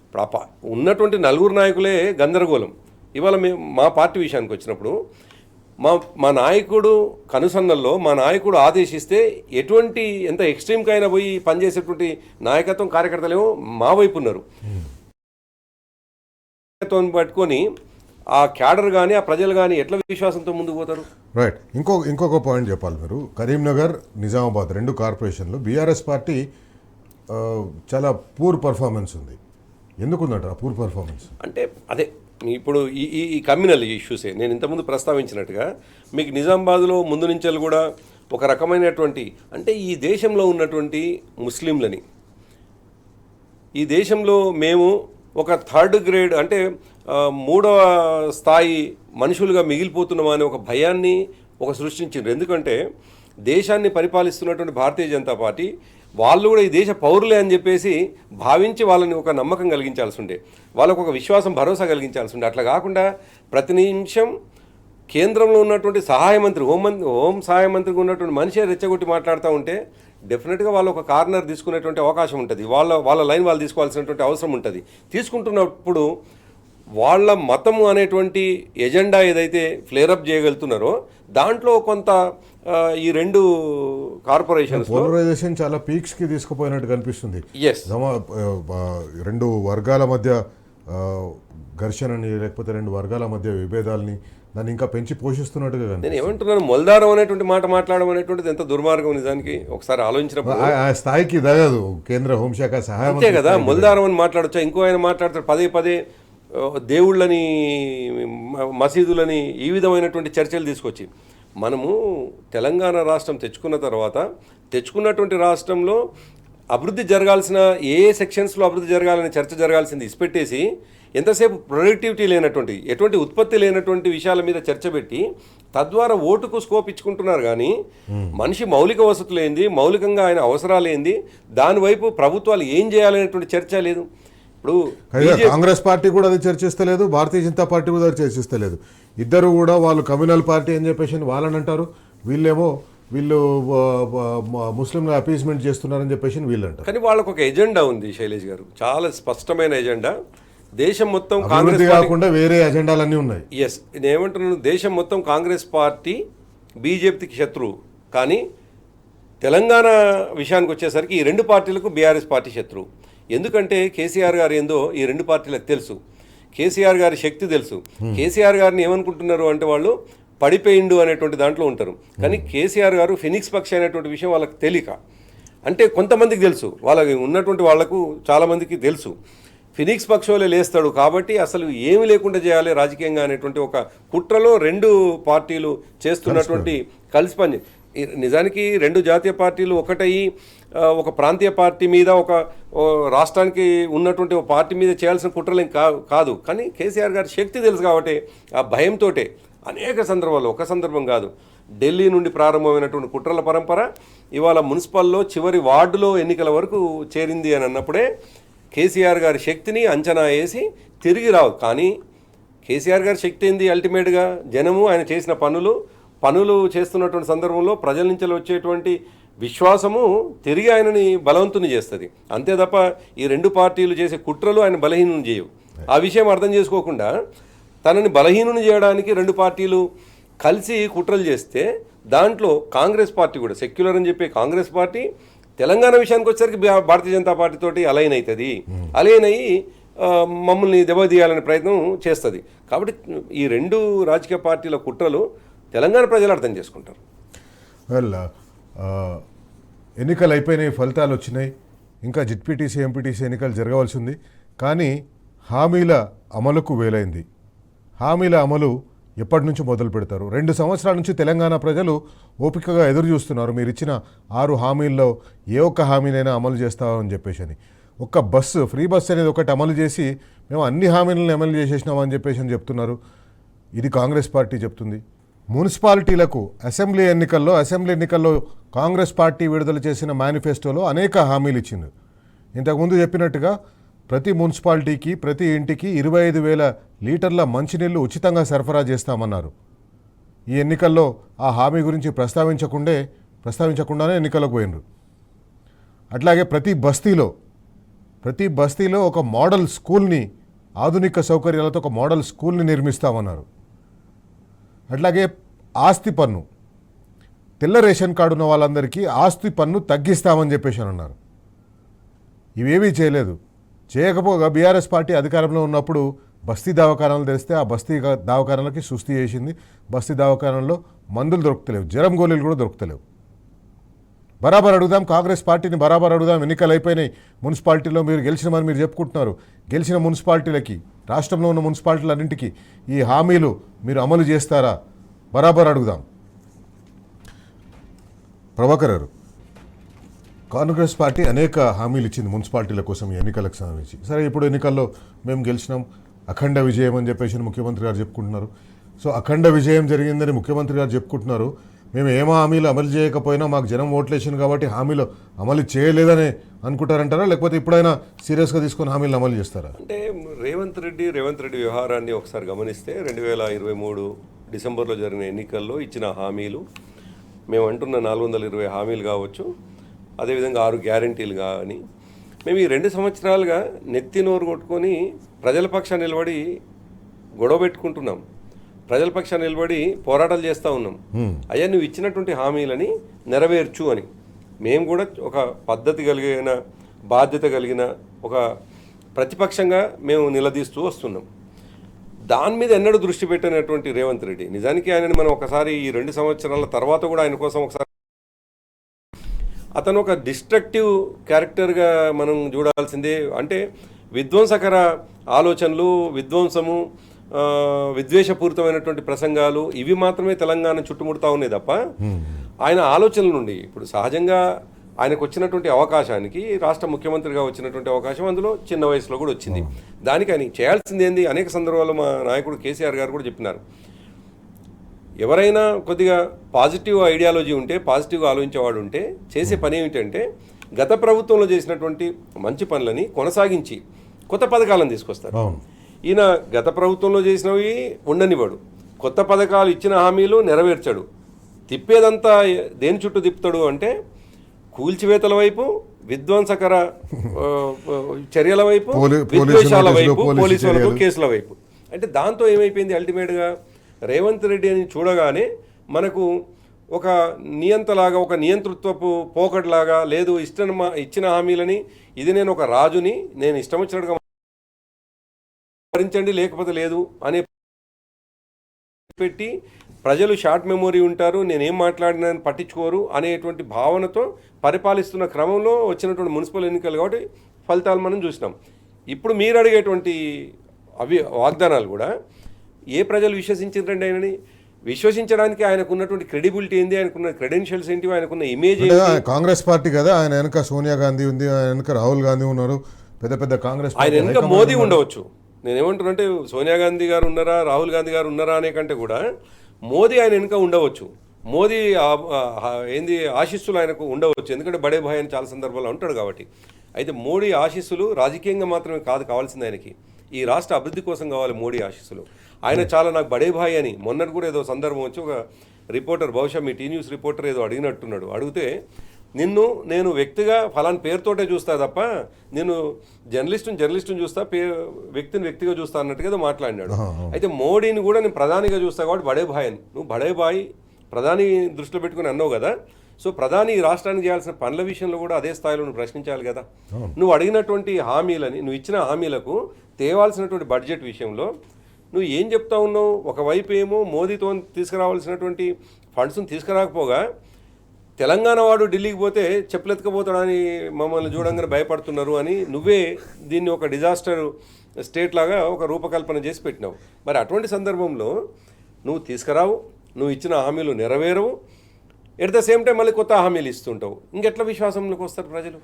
ఇప్పుడు ఉన్నటువంటి నలుగురు నాయకులే గందరగోళం. ఇవాళ మా పార్టీ విషయానికి వచ్చినప్పుడు మా నాయకుడు కనుసన్నల్లో మా నాయకుడు ఆదేశిస్తే ఎంత ఎక్స్ట్రీమ్కి అయినా పోయి పనిచేసేటువంటి నాయకత్వం, కార్యకర్తలేమో మా వైపు ఉన్నారు. పట్టుకొని ఆ క్యాడర్ కానీ ఆ ప్రజలు కానీ ఎట్లా విశ్వాసంతో ముందుకు పోతారు? రైట్. ఇంకొక పాయింట్ చెప్పాలి మీరు. కరీంనగర్, నిజామాబాద్ రెండు కార్పొరేషన్లు బీఆర్ఎస్ పార్టీ చాలా పూర్ పర్ఫార్మెన్స్ ఉంది. ఎందుకుందంటారు ఆ పూర్ పర్ఫార్మెన్స్? అంటే అదే ఇప్పుడు ఈ కమ్యూనల్ ఇష్యూసే నేను ఇంతకుముందు ప్రస్తావించినట్టుగా మీకు నిజామాబాద్లో ముందు నుంచి కూడా ఒక రకమైనటువంటి, అంటే ఈ దేశంలో ఉన్నటువంటి ముస్లింలని, ఈ దేశంలో మేము ఒక థర్డ్ గ్రేడ్ అంటే 3వ స్థాయి మనుషులుగా మిగిలిపోతున్నామా అనే ఒక భయాన్ని సృష్టించారు. ఎందుకంటే దేశాన్ని పరిపాలిస్తున్నటువంటి భారతీయ జనతా పార్టీ వాళ్ళు కూడా ఈ దేశ పౌరులే అని చెప్పేసి భావించి వాళ్ళని ఒక నమ్మకం కలిగించాల్సి ఉండే, వాళ్ళకు ఒక విశ్వాసం, భరోసా కలిగించాల్సి ఉండే. అట్లా కాకుండా ప్రతి నిమిషం కేంద్రంలో ఉన్నటువంటి సహాయ మంత్రి, హోం సహాయ మంత్రిగా ఉన్నటువంటి మనిషి రెచ్చగొట్టి మాట్లాడుతూ ఉంటే డెఫినెట్గా వాళ్ళు ఒక కార్నర్ తీసుకునేటువంటి అవకాశం ఉంటుంది. వాళ్ళ లైన్ వాళ్ళు తీసుకోవాల్సినటువంటి అవసరం ఉంటుంది. తీసుకుంటున్నప్పుడు వాళ్ళ మతము అనేటువంటి ఎజెండా ఏదైతే ఫ్లేరప్ చేయగలుగుతున్నారో దాంట్లో కొంత ఈ రెండు కార్పొరేషన్స్ పోలరైజేషన్ చాలా పీక్స్కి తీసుకుపోయినట్టు కనిపిస్తుంది. రెండు వర్గాల మధ్య ఘర్షణని, లేకపోతే రెండు వర్గాల మధ్య విభేదాలని దాన్ని ఇంకా పెంచి పోషిస్తున్నట్టుగా. నేను ఏమంటున్నాను, మొల్దారం అనేటువంటి మాట మాట్లాడడం అనేటువంటిది ఎంత దుర్మార్గం నిజానికి ఒకసారి ఆలోచించినప్పుడు. ఆ స్థాయికి దగదు కేంద్ర హోంశాఖ సహాయం. అంతే కదా, మొల్దారం అని మాట్లాడచ్చా? ఇంకో ఆయన మాట్లాడతాడు పదే దేవుళ్ళని, మసీదులని, ఈ విధమైనటువంటి చర్చలు తీసుకొచ్చి మనము తెలంగాణ రాష్ట్రం తెచ్చుకున్న తర్వాత తెచ్చుకున్నటువంటి రాష్ట్రంలో అభివృద్ధి జరగాల్సిన ఏ సెక్షన్స్లో అభివృద్ధి జరగాలని చర్చ జరగాల్సింది ఇసిపెట్టేసి ఎంతసేపు ప్రొడక్టివిటీ లేనటువంటి ఎటువంటి ఉత్పత్తి లేనటువంటి విషయాల మీద చర్చ పెట్టి తద్వారా ఓటుకు స్కోప్ ఇచ్చుకుంటున్నారు. కానీ మనిషి మౌలిక వసతులు ఏంది, మౌలికంగా ఆయన అవసరాలు ఏంది, దానివైపు ప్రభుత్వాలు ఏం చేయాలనేటువంటి చర్చ లేదు. ఇప్పుడు కాంగ్రెస్ పార్టీ కూడా అది చర్చిస్తలేదు, భారతీయ జనతా పార్టీ కూడా అది చర్చిస్తలేదు. ఇద్దరు కూడా వాళ్ళు కమ్యూనల్ పార్టీ అని చెప్పేసి వాళ్ళని అంటారు, వీళ్ళు ముస్లింలు అపీస్మెంట్ చేస్తున్నారని చెప్పేసి వీళ్ళు అంటారు. కానీ వాళ్ళకు ఒక ఎజెండా ఉంది శైలేష్ గారు, చాలా స్పష్టమైన ఎజెండా. దేశం మొత్తం కాంగ్రెస్ కాకుండా వేరే ఎజెండాలన్నీ ఉన్నాయి. ఎస్, నేను ఏమంటున్నాను, దేశం మొత్తం కాంగ్రెస్ పార్టీ బీజేపీకి శత్రువు. కానీ తెలంగాణ విషయానికి వచ్చేసరికి ఈ రెండు పార్టీలకు బీఆర్ఎస్ పార్టీ శత్రువు. ఎందుకంటే కేసీఆర్ గారు ఏందో ఈ రెండు పార్టీలకు తెలుసు, కేసీఆర్ గారి శక్తి తెలుసు. కేసీఆర్ గారిని ఏమనుకుంటున్నారు అంటే వాళ్ళు పడిపోయిండు అనేటువంటి దాంట్లో ఉంటారు. కానీ కేసీఆర్ గారు ఫినిక్స్ పక్షి అనేటువంటి విషయం వాళ్ళకి తెలియక, అంటే కొంతమందికి తెలుసు, వాళ్ళకి ఉన్నటువంటి వాళ్లకు చాలామందికి తెలుసు ఫినిక్స్ పక్షంలో లేస్తాడు కాబట్టి అసలు ఏమి లేకుండా చేయాలి రాజకీయంగా అనేటువంటి ఒక కుట్రలో రెండు పార్టీలు చేస్తున్నటువంటి కలిసి పని. నిజానికి రెండు జాతీయ పార్టీలు ఒకటయ్యి ఒక ప్రాంతీయ పార్టీ మీద ఒక రాష్ట్రానికి ఉన్నటువంటి ఒక పార్టీ మీద చేయాల్సిన కుట్రలు కాదు. కానీ కేసీఆర్ గారి శక్తి తెలుసు కాబట్టి ఆ భయంతో అనేక సందర్భాల్లో, ఒక సందర్భం కాదు, ఢిల్లీ నుండి ప్రారంభమైనటువంటి కుట్రల పరంపర ఇవాళ మున్సిపల్లో చివరి వార్డులో ఎన్నికల వరకు చేరింది అని అన్నప్పుడే కేసీఆర్ గారి శక్తిని అంచనా వేసి తిరిగి రావు. కానీ కేసీఆర్ గారి శక్తి ఏంది, అల్టిమేట్గా జనము ఆయన చేసిన పనులు చేస్తున్నటువంటి సందర్భంలో ప్రజల నుంచి వచ్చేటువంటి విశ్వాసము తిరిగి ఆయనని బలవంతుని చేస్తుంది. అంతే తప్ప ఈ రెండు పార్టీలు చేసే కుట్రలు ఆయన బలహీనం చేయవు. ఆ విషయం అర్థం చేసుకోకుండా తనని బలహీనుని చేయడానికి రెండు పార్టీలు కలిసి కుట్రలు చేస్తే దాంట్లో కాంగ్రెస్ పార్టీ కూడా, సెక్యులర్ అని చెప్పే కాంగ్రెస్ పార్టీ తెలంగాణ విషయానికి వచ్చేసరికి భారతీయ జనతా పార్టీ తోటి అలైన్ అవుతుంది. అలైన్ అయ్యి మమ్మల్ని దెబ్బతీయాలనే ప్రయత్నం చేస్తుంది. కాబట్టి ఈ రెండు రాజకీయ పార్టీల కుట్రలు తెలంగాణ ప్రజలు అర్థం చేసుకుంటారు. వెల్, ఎన్నికలు అయిపోయినాయి, ఫలితాలు వచ్చినాయి, ఇంకా జెడ్పీటీసీ ఎంపీటీసీ ఎన్నికలు జరగవలసి ఉంది. కానీ హామీల అమలుకు వేలైంది. హామీల అమలు ఎప్పటి నుంచి మొదలు పెడతారు? 2 సంవత్సరాల నుంచి తెలంగాణ ప్రజలు ఓపికగా ఎదురు చూస్తున్నారు. మీరు ఇచ్చిన 6 హామీల్లో ఏ ఒక్క హామీనైనా అమలు చేస్తామని చెప్పేసి అని. ఒక్క బస్సు, ఫ్రీ బస్సు అనేది ఒకటి అమలు చేసి మేము అన్ని హామీలను అమలు చేసేసినామని చెప్పేసి అని చెప్తున్నారు. ఇది కాంగ్రెస్ పార్టీ చెప్తుంది. మున్సిపాలిటీలకు అసెంబ్లీ ఎన్నికల్లో కాంగ్రెస్ పార్టీ విడుదల చేసిన మేనిఫెస్టోలో అనేక హామీలు ఇచ్చింది. ఇంతకుముందు చెప్పినట్టుగా ప్రతి మున్సిపాలిటీకి, ప్రతి ఇంటికి 25,000 లీటర్ల మంచినీళ్లు ఉచితంగా సరఫరా చేస్తామన్నారు. ఈ ఎన్నికల్లో ఆ హామీ గురించి ప్రస్తావించకుండానే ఎన్నికలకు పోయినరు. అట్లాగే ప్రతి బస్తీలో ఒక మోడల్ స్కూల్ని, ఆధునిక సౌకర్యాలతో ఒక మోడల్ స్కూల్ని నిర్మిస్తామన్నారు. అట్లాగే ఆస్తి పన్ను, తెల్ల రేషన్ కార్డు ఉన్న వాళ్ళందరికీ ఆస్తి పన్ను తగ్గిస్తామని చెప్పేసి అన్నారు. ఇవేవీ చేయలేదు. చేయకపోగా బీఆర్ఎస్ పార్టీ అధికారంలో ఉన్నప్పుడు బస్తీ దవాఖానాలు తెరిస్తే ఆ బస్తీ దవాఖానాలకి సుస్థి చేసింది. బస్తీ దవాఖానాల్లో మందులు దొరుకుతలేవు, జ్వరం గోళీలు కూడా దొరుకుతలేవు. బరాబర్ అడుగుదాం, కాంగ్రెస్ పార్టీని బరాబర్ అడుగుదాం. ఎన్నికలు అయిపోయినాయి, మున్సిపాలిటీలో మీరు గెలిచినమని మీరు చెప్పుకుంటున్నారు. గెలిచిన మున్సిపాలిటీలకి, రాష్ట్రంలో ఉన్న మున్సిపాలిటీలన్నింటికీ ఈ హామీలు మీరు అమలు చేస్తారా? బరాబర్ అడుగుదాం. ప్రభాకర్ గారు, కాంగ్రెస్ పార్టీ అనేక హామీలు ఇచ్చింది మున్సిపాలిటీల కోసం ఈ ఎన్నికలకు సంబంధించి. సరే, ఇప్పుడు ఎన్నికల్లో మేము గెలిచినాం, అఖండ విజయం అని చెప్పేసి ముఖ్యమంత్రి గారు చెప్పుకుంటున్నారు. సో అఖండ విజయం జరిగిందని ముఖ్యమంత్రి గారు చెప్పుకుంటున్నారు. మేము ఏమో హామీలు అమలు చేయకపోయినా మాకు జనం ఓట్లేసింది కాబట్టి హామీలు అమలు చేయలేదని అనుకుంటారంటారా, లేకపోతే ఇప్పుడైనా సీరియస్గా తీసుకొని హామీలు అమలు చేస్తారా? అంటే రేవంత్ రెడ్డి వ్యవహారాన్ని ఒకసారి గమనిస్తే 2023 డిసెంబర్లో జరిగిన ఎన్నికల్లో ఇచ్చిన హామీలు, మేము అంటున్న 420 హామీలు కావచ్చు, అదేవిధంగా 6 గ్యారంటీలు కానీ, మేము ఈ 2 సంవత్సరాలుగా నెత్తి నోరు కొట్టుకొని ప్రజల పక్షాన్ని నిలబడి గొడవ పెట్టుకుంటున్నాం, ప్రజల పక్షాన్ని నిలబడి పోరాటాలు చేస్తూ ఉన్నాం. అయ్యా, నువ్వు ఇచ్చినటువంటి హామీలని నెరవేర్చు అని మేము కూడా ఒక పద్ధతి కలిగిన, బాధ్యత కలిగిన ఒక ప్రతిపక్షంగా మేము నిలదీస్తూ వస్తున్నాం. దాని మీద ఎన్నడూ దృష్టి పెట్టినటువంటి రేవంత్ రెడ్డి, నిజానికి ఆయనని మనం ఒకసారి ఈ 2 సంవత్సరాల తర్వాత కూడా ఆయన కోసం ఒకసారి అతను ఒక డిస్ట్రక్టివ్ క్యారెక్టర్గా మనం చూడాల్సిందే. అంటే విధ్వంసకర ఆలోచనలు, విధ్వంసము, విద్వేషపూరితమైనటువంటి ప్రసంగాలు ఇవి మాత్రమే తెలంగాణ చుట్టుముడుతూ ఉన్నాయి తప్ప ఆయన ఆలోచనల నుండి ఇప్పుడు సహజంగా ఆయనకు వచ్చినటువంటి అవకాశానికి రాష్ట్ర ముఖ్యమంత్రిగా వచ్చినటువంటి అవకాశం అందులో చిన్న వయసులో కూడా వచ్చింది. దానికి ఆయన చేయాల్సింది ఏంది, అనేక సందర్భాల్లో మా నాయకుడు కేసీఆర్ గారు కూడా చెప్పినారు, ఎవరైనా కొద్దిగా పాజిటివ్ ఐడియాలజీ ఉంటే, పాజిటివ్గా ఆలోచించేవాడు ఉంటే చేసే పని ఏమిటంటే గత ప్రభుత్వంలో చేసినటువంటి మంచి పనులని కొనసాగించి కొత్త పథకాలను తీసుకొస్తారు. ఈయన గత ప్రభుత్వంలో చేసినవి ఉండనివాడు, కొత్త పథకాలు ఇచ్చిన హామీలు నెరవేర్చాడు. తిప్పేదంతా దేని చుట్టూ తిప్పుతాడు అంటే కూల్చివేతల వైపు, విధ్వంసకర చర్యల వైపు, విద్వేషాల వైపు, పోలీసులకు కేసుల వైపు. అంటే దాంతో ఏమైపోయింది, అల్టిమేట్గా రేవంత్ రెడ్డి అని చూడగానే మనకు ఒక నియంతలాగా, ఒక నియంతృత్వపు పోకట్లాగా, లేదు ఇచ్చిన హామీలని ఇది నేను ఒక రాజుని, నేను ఇష్టం వచ్చినట్టుగా భరించండి లేకపోతే లేదు అనే పెట్టి ప్రజలు షార్ట్ మెమొరీ ఉంటారు, నేనేం మాట్లాడినా పట్టించుకోరు అనేటువంటి భావనతో పరిపాలిస్తున్న క్రమంలో వచ్చినటువంటి మున్సిపల్ ఎన్నికలు కాబట్టి ఫలితాలు మనం చూసినాం. ఇప్పుడు మీరు అడిగేటువంటి వాగ్దానాలు కూడా ఏ ప్రజలు విశ్వసించారండి ఆయనని? విశ్వసించడానికి ఆయనకు ఉన్నటువంటి క్రెడిబిలిటీ ఏంది, ఆయనకున్న క్రెడెన్షియల్స్ ఏంటి, ఆయనకున్న ఇమేజ్ ఏంటి? కాంగ్రెస్ పార్టీ కదా, ఆయన వెనక సోనియా గాంధీ ఉంది, ఆయన వెనక రాహుల్ గాంధీ ఉన్నారు, పెద్ద పెద్ద కాంగ్రెస్, ఆయన వెనక మోదీ ఉండవచ్చు. నేనేమంటున్నానంటే సోనియా గాంధీ గారు ఉన్నారా, రాహుల్ గాంధీ గారు ఉన్నారా అనే కంటే కూడా మోదీ ఆయన వెనుక ఉండవచ్చు. మోదీ ఏంది ఆశీస్సులు ఆయనకు ఉండవచ్చు, ఎందుకంటే బడే భాయ్ అని చాలా సందర్భాల్లో ఉంటాడు కాబట్టి. అయితే మోడీ ఆశీస్సులు రాజకీయంగా మాత్రమే కాదు కావాల్సింది, ఆయనకి ఈ రాష్ట్ర అభివృద్ధి కోసం కావాలి మోడీ ఆశీస్సులు. ఆయన చాలా నాకు బడే భాయ్ అని మొన్నటి కూడా ఏదో సందర్భం వచ్చి ఒక రిపోర్టర్, బహుశా మీ టీ న్యూస్ రిపోర్టర్ ఏదో అడిగినట్టున్నాడు. అడిగితే నేను వ్యక్తిగా ఫలాని పేరుతోటే చూస్తా తప్ప నేను జర్నలిస్టుని చూస్తా, వ్యక్తిగా చూస్తా అన్నట్టుగా ఏదో మాట్లాడినాడు. అయితే మోడీని కూడా నేను ప్రధానిగా చూస్తా కాబట్టి బడే భాయ్ అని, నువ్వు బడే భాయ్ ప్రధాని దృష్టిలో పెట్టుకుని అన్నావు కదా, సో ప్రధాని ఈ రాష్ట్రానికి చేయాల్సిన పనుల విషయంలో కూడా అదే స్థాయిలో నువ్వు ప్రశ్నించాలి కదా. నువ్వు అడిగినటువంటి హామీలని, నువ్వు ఇచ్చిన హామీలకు తేవాల్సినటువంటి బడ్జెట్ విషయంలో నువ్వు ఏం చెప్తా ఉన్నావు? ఒకవైపు ఏమో మోదీతో తీసుకురావాల్సినటువంటి ఫండ్స్ని తీసుకురాకపోగా తెలంగాణ వాడు ఢిల్లీకి పోతే చెప్పులెత్తుకపోతాడని మమ్మల్ని చూడంగానే భయపడుతున్నారు అని నువ్వే దీన్ని ఒక డిజాస్టర్ స్టేట్ లాగా ఒక రూపకల్పన చేసి పెట్టినావు. మరి అటువంటి సందర్భంలో నువ్వు తీసుకురావు, నువ్వు ఇచ్చిన హామీలు నెరవేరవు, ఎట్ ద సేమ్ టైం మళ్ళీ కొత్త హామీలు ఇస్తుంటావు. ఇంకెట్లా విశ్వాసంలోకి వస్తారు ప్రజలు?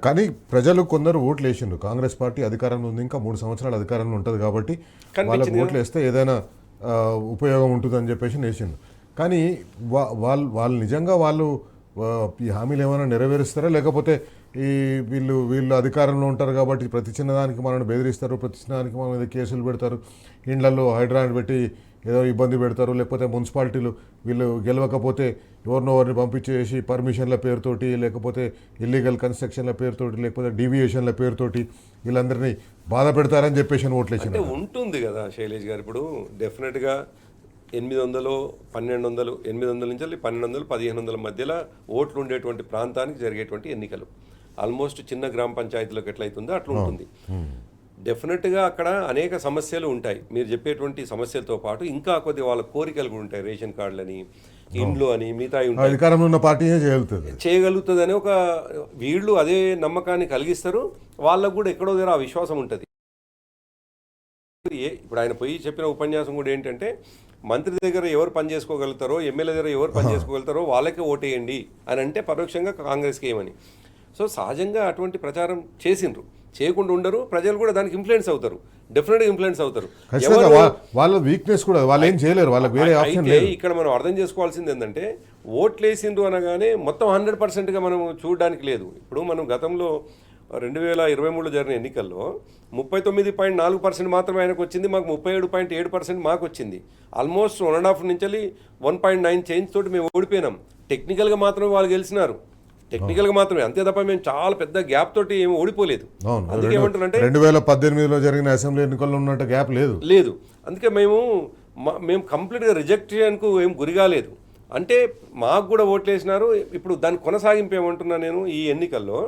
కానీ ప్రజలు కొందరు ఓట్లు వేసిండ్రు, కాంగ్రెస్ పార్టీ అధికారంలో ఉంది, ఇంకా 3 సంవత్సరాలు అధికారంలో ఉంటుంది కాబట్టి వాళ్ళకి ఓట్లు వేస్తే ఏదైనా ఉపయోగం ఉంటుందని చెప్పేసి వేసిండ్రు. కానీ వాళ్ళు నిజంగా ఈ హామీలు ఏమైనా నెరవేరుస్తారా, లేకపోతే వీళ్ళు అధికారంలో ఉంటారు కాబట్టి ప్రతి చిన్నదానికి మనల్ని బెదిరిస్తారు, ప్రతి చిన్నదానికి మన మీద కేసులు పెడతారు, ఇండ్లలో హైడ్రాయిడ్ పెట్టి ఏదో ఇబ్బంది పెడతారు, లేకపోతే మున్సిపాలిటీలు వీళ్ళు గెలవకపోతే ఎవరిని పంపించేసి పర్మిషన్ల పేరుతోటి, లేకపోతే ఇల్లీగల్ కన్స్ట్రక్షన్ల పేరుతోటి, లేకపోతే డీవియేషన్ల పేరుతోటి వీళ్ళందరినీ బాధ పెడతారని చెప్పేసి ఓట్లేసి ఉంటుంది కదా శైలేష్ గారు. ఇప్పుడు డెఫినెట్గా 800, 1200, 800 నుంచి 1200, 1500 మధ్యలో ఓట్లు ఉండేటువంటి ప్రాంతానికి జరిగేటువంటి ఎన్నికలు ఆల్మోస్ట్ చిన్న గ్రామ పంచాయతీలకు ఎట్లయితుందో అట్లా ఉంటుంది. డెఫినెట్గా అక్కడ అనేక సమస్యలు ఉంటాయి. మీరు చెప్పేటువంటి సమస్యలతో పాటు ఇంకా కొద్దిగా వాళ్ళ కోరికలు కూడా ఉంటాయి. రేషన్ కార్డులని, ఇండ్లు అని, మిగతా అధికారంలో ఉన్న పార్టీ చేయగలుగుతుంది అని ఒక వీళ్ళు అదే నమ్మకాన్ని కలిగిస్తారు. వాళ్ళకు కూడా ఎక్కడో దగ్గర ఆ విశ్వాసం ఉంటుంది. ఇప్పుడు ఆయన పోయి చెప్పిన ఉపన్యాసం కూడా ఏంటంటే, మంత్రి దగ్గర ఎవరు పని చేసుకోగలుగుతారో, ఎమ్మెల్యే దగ్గర ఎవరు పని చేసుకోగలుగుతారో వాళ్ళకే ఓటేయండి అని అంటే పరోక్షంగా కాంగ్రెస్కి ఏమని. సో సహజంగా అటువంటి ప్రచారం చేసిండ్రు, చేయకుండా ఉండరు. ప్రజలు కూడా దానికి ఇన్ఫ్లుయెన్స్ అవుతారు, డెఫినెట్గా ఇన్ఫ్లుయెన్స్ అవుతారు. వాళ్ళ వీక్నెస్ కూడా వాళ్ళు ఏం చేయలేరు, వాళ్ళకి వేరే ఆప్షన్ లేదు. ఇక్కడ మనం అర్థం చేసుకోవాల్సింది ఏంటంటే, ఓట్లేసిండ్రు అనగానే మొత్తం 100%గా మనం చూడడానికి లేదు. ఇప్పుడు మనం గతంలో 2023లో జరిగిన ఎన్నికల్లో 39.4% మాత్రమే ఆయనకు వచ్చింది, మాకు 37.7% మాకు వచ్చింది. ఆల్మోస్ట్ 1.5 నుంచి 1.9 చేంజ్ తోటి మేము ఓడిపోయినాం. టెక్నికల్గా మాత్రమే వాళ్ళు గెలిచినారు, టెక్నికల్గా మాత్రమే, అంతే తప్ప మేము చాలా పెద్ద గ్యాప్ తోటి ఏమి ఓడిపోలేదు. అందుకే ఏమంటారంటే 2018లో జరిగిన అసెంబ్లీ ఎన్నికల్లో ఉన్నట్టు గ్యాప్ లేదు. అందుకే మేము కంప్లీట్గా రిజెక్షన్కు ఏం గురిగాలేదు. అంటే మాకు కూడా ఓట్లేసినారు. ఇప్పుడు దాని కొనసాగింపు ఏమంటున్నా నేను, ఈ ఎన్నికల్లో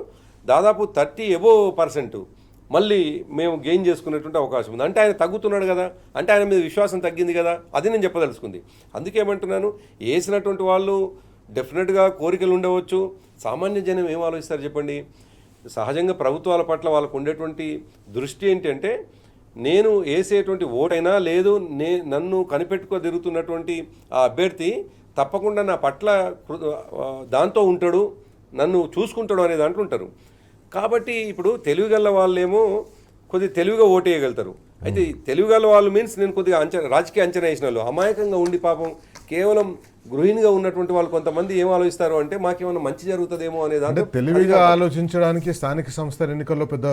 దాదాపు 30% మళ్ళీ మేము గెయిన్ చేసుకునేటువంటి అవకాశం ఉంది. అంటే ఆయన తగ్గుతున్నాడు కదా, అంటే ఆయన మీద విశ్వాసం తగ్గింది కదా, అది నేను చెప్పదలుచుకుంది. అందుకే ఏమంటున్నాను, వేసినటువంటి వాళ్ళు డెఫినెట్గా కోరికలు ఉండవచ్చు. సామాన్య జనం ఏం ఆలోచిస్తారు చెప్పండి? సహజంగా ప్రభుత్వాల పట్ల వాళ్ళకు ఉండేటువంటి దృష్టి ఏంటంటే, నేను వేసేటువంటి ఓటైనా లేదు నన్ను కనిపెట్టుకో తిరుగుతున్నటువంటి ఆ అభ్యర్థి తప్పకుండా నా పట్ల దాంతో ఉంటాడు, నన్ను చూసుకుంటాడు అనే దాంట్లో ఉంటారు. కాబట్టి ఇప్పుడు తెలివిగల వాళ్ళేమో కొద్దిగా తెలివిగా ఓటు వేయగలుగుతారు. అయితే తెలివిగల వాళ్ళు మీన్స్ నేను కొద్దిగా రాజకీయ అంచనా వేసిన వాళ్ళు అమాయకంగా ఉండి పాపం కేవలం గృహిణిగా ఉన్నటువంటి వాళ్ళు కొంతమంది ఏం ఆలోచిస్తారు అంటే మాకేమైనా మంచి జరుగుతుందేమో అనే అంటే దాంట్లో తెలివిగా ఆలోచించడానికి స్థానిక సంస్థల ఎన్నికల్లో పెద్ద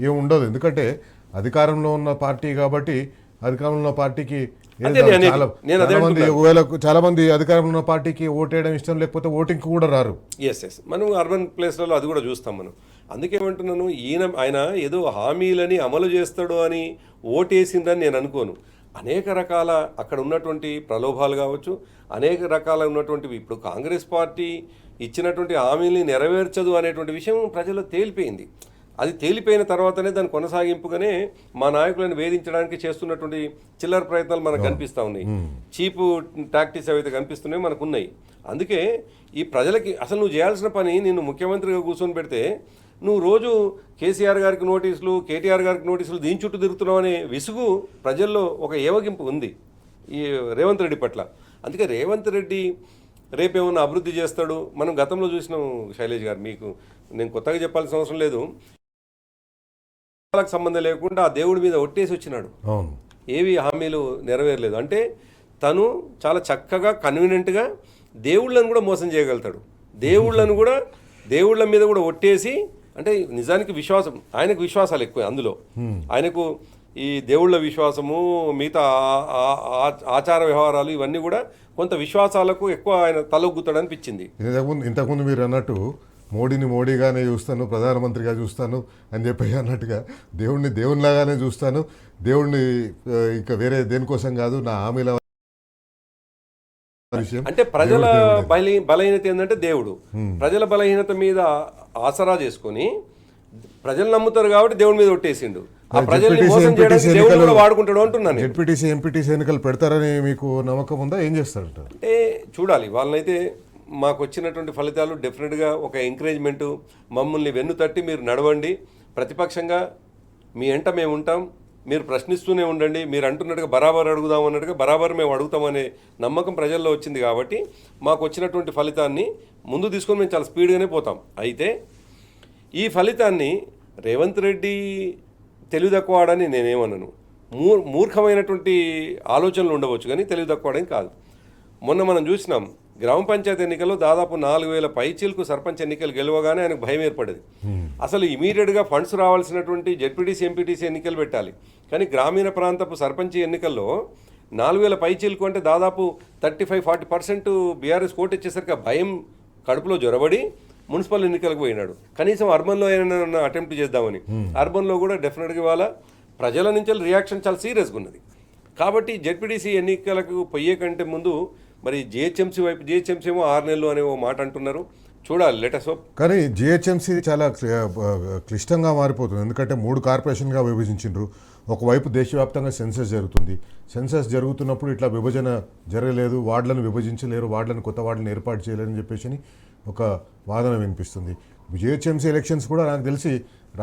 ఏం ఉండదు. ఎందుకంటే అధికారంలో ఉన్న పార్టీ కాబట్టి అధికారంలో ఉన్న పార్టీకి అదే నేను అదే చాలా మంది అధికారంలో ఉన్న పార్టీకి ఓటేయడం ఇష్టం లేకపోతే ఓటింగ్ కూడా రారు. ఎస్ మనం అర్బన్ ప్లేస్లలో అది కూడా చూస్తాం మనం. అందుకేమంటున్నాను, ఆయన ఏదో హామీలని అమలు చేస్తాడు అని ఓటేసిందని నేను అనుకోను. అనేక రకాల అక్కడ ఉన్నటువంటి ప్రలోభాలు కావచ్చు, అనేక రకాల ఉన్నటువంటివి ఇప్పుడు కాంగ్రెస్ పార్టీ ఇచ్చినటువంటి హామీల్ని నెరవేర్చదు అనేటువంటి విషయం ప్రజల్లో తేలిపోయింది. అది తేలిపోయిన తర్వాతనే దాని కొనసాగింపుగానే మా నాయకులను వేధించడానికి చేస్తున్నటువంటి చిల్లర ప్రయత్నాలు మనకు కనిపిస్తూ ఉన్నాయి. చీపు టాక్టిక్స్ ఏవైతే కనిపిస్తున్నాయో మనకు ఉన్నాయి. అందుకే ఈ ప్రజలకి అసలు నువ్వు చేయాల్సిన పని, నిన్ను ముఖ్యమంత్రిగా కూర్చొని పెడితే నువ్వు రోజు కేసీఆర్ గారికి నోటీసులు, కేటీఆర్ గారికి నోటీసులు, దీని చుట్టూ తిరుగుతున్నావు అనే విసుగు ప్రజల్లో ఒక ఏవగింపు ఉంది ఈ రేవంత్ రెడ్డి పట్ల. అందుకే రేవంత్ రెడ్డి రేపేమన్నా అభివృద్ధి చేస్తాడు. మనం గతంలో చూసినాం శైలేష్ గారు, మీకు నేను కొత్తగా చెప్పాల్సిన అవసరం లేదు. సంబంధం లేకుండా ఆ దేవుడి మీద ఒట్టేసి వచ్చినాడు, ఏవి హామీలు నెరవేరలేదు. అంటే తను చాలా చక్కగా కన్వీనియంట్గా దేవుళ్ళను కూడా మోసం చేయగలుగుతాడు. దేవుళ్ళ మీద కూడా ఒట్టేసి, అంటే నిజానికి విశ్వాసం, ఆయనకు విశ్వాసాలు ఎక్కువ అందులో. ఆయనకు ఈ దేవుళ్ళ విశ్వాసము, మిగతా ఆచార వ్యవహారాలు ఇవన్నీ కూడా కొంత విశ్వాసాలకు ఎక్కువ ఆయన తలొగ్గుతాడు అనిపించింది. ఇంతకుముందు మీరు అన్నట్టు మోడీని మోడీగానే చూస్తాను, ప్రధానమంత్రిగా చూస్తాను అని చెప్పి అన్నట్టుగా దేవుణ్ణి దేవునిలాగానే చూస్తాను, దేవుణ్ణి ఇంకా వేరే దేనికోసం కాదు, నా హామీల విషయం. అంటే ప్రజల బలహీనత ఏంటంటే దేవుడు. ప్రజల బలహీనత మీద ఆసరా చేసుకొని ప్రజలు నమ్ముతారు కాబట్టి దేవుడి మీద ఒట్టేసిండు. ఆ ప్రజల్ని మోసం చేయడానికి దేవుడు కూడా వాడుకుంటాడు అంటున్నాను. జెడ్పీటీసీ ఎంపీటీసీ ఎన్నికలు పెడతారని మీకు నమ్మకం ఉందా? ఏం చేస్తారంట అంటే చూడాలి. వాళ్ళనైతే మాకు వచ్చినటువంటి ఫలితాలు డెఫినెట్గా ఒక ఎంకరేజ్మెంటు, మమ్మల్ని వెన్ను తట్టి మీరు నడవండి, ప్రతిపక్షంగా మీ వెంట మేము ఉంటాం, మీరు ప్రశ్నిస్తూనే ఉండండి, మీరు అంటున్నట్టుగా బరాబర్ అడుగుదాం అన్నట్టుగా బరాబర్ మేము అడుగుతామనే నమ్మకం ప్రజల్లో వచ్చింది. కాబట్టి మాకు వచ్చినటువంటి ఫలితాన్ని ముందు తీసుకొని మేము చాలా స్పీడ్గానే పోతాం. అయితే ఈ ఫలితాన్ని రేవంత్ రెడ్డి తెలివి తక్కువాడని నేనేమన్నాను, మూర్ఖమైనటువంటి ఆలోచనలు ఉండవచ్చు కానీ తెలివి తక్కువాడని కాదు. మొన్న మనం చూసినాం గ్రామ పంచాయతీ ఎన్నికల్లో దాదాపు 4,000 పైచీలకు సర్పంచ్ ఎన్నికలు గెలవగానే ఆయనకు భయం ఏర్పడేది. అసలు ఇమీడియట్గా ఫండ్స్ రావాల్సినటువంటి జెడ్పీటీసీ ఎంపీటీసీ ఎన్నికలు పెట్టాలి, కానీ గ్రామీణ ప్రాంతపు సర్పంచ్ ఎన్నికల్లో 4,000 పైచీలకు అంటే దాదాపు 35-40% బీఆర్ఎస్ కోట్ ఇచ్చేసరికి ఆ భయం కడుపులో జ్వరబడి మున్సిపల్ ఎన్నికలకు పోయినాడు. కనీసం అర్బన్లో ఏమైనా అటెంప్ట్ చేద్దామని. అర్బన్లో కూడా డెఫినెట్గా వాళ్ళ ప్రజల నుంచి రియాక్షన్ చాలా సీరియస్గా ఉన్నది. కాబట్టి జెడ్పీటీసీ ఎన్నికలకు పోయే కంటే ముందు మరి జిహెచ్ఎంసీ వైపు, జిహెచ్ఎంసీ ఏమో 6 నెలలు అనే ఓ మాట అంటున్నారు, చూడాలి లెటర్స్ హోప్. కానీ జిహెచ్ఎంసీ చాలా క్లిష్టంగా మారిపోతుంది. ఎందుకంటే 3 కార్పొరేషన్గా విభజించారు. ఒకవైపు దేశవ్యాప్తంగా సెన్సస్ జరుగుతుంది. సెన్సస్ జరుగుతున్నప్పుడు ఇట్లా విభజన జరగలేదు, వార్డులను విభజించలేరు, వార్డులను కొత్త వార్డులను ఏర్పాటు చేయలేరని చెప్పేసి ఒక వాదన వినిపిస్తుంది. జిహెచ్ఎంసీ ఎలక్షన్స్ కూడా నాకు తెలిసి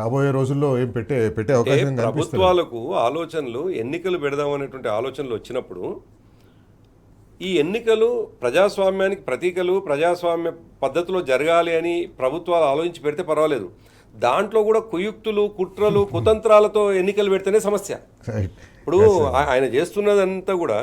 రాబోయే రోజుల్లో ఏం పెట్టే అవకాశం ప్రభుత్వాలకు ఆలోచనలు, ఎన్నికలు పెడదామనేటువంటి ఆలోచనలు వచ్చినప్పుడు ఈ ఎన్నికలు ప్రజాస్వామ్యానికి ప్రతీకలు, ప్రజాస్వామ్య పద్ధతిలో జరగాలి అని ప్రభుత్వాలు ఆలోచించి పెడితే పర్వాలేదు. దాంట్లో కూడా కుయుక్తులు, కుట్రలు, కుతంత్రాలతో ఎన్నికలు పెడితేనే సమస్య. ఇప్పుడు ఆయన చేస్తున్నదంతా కూడా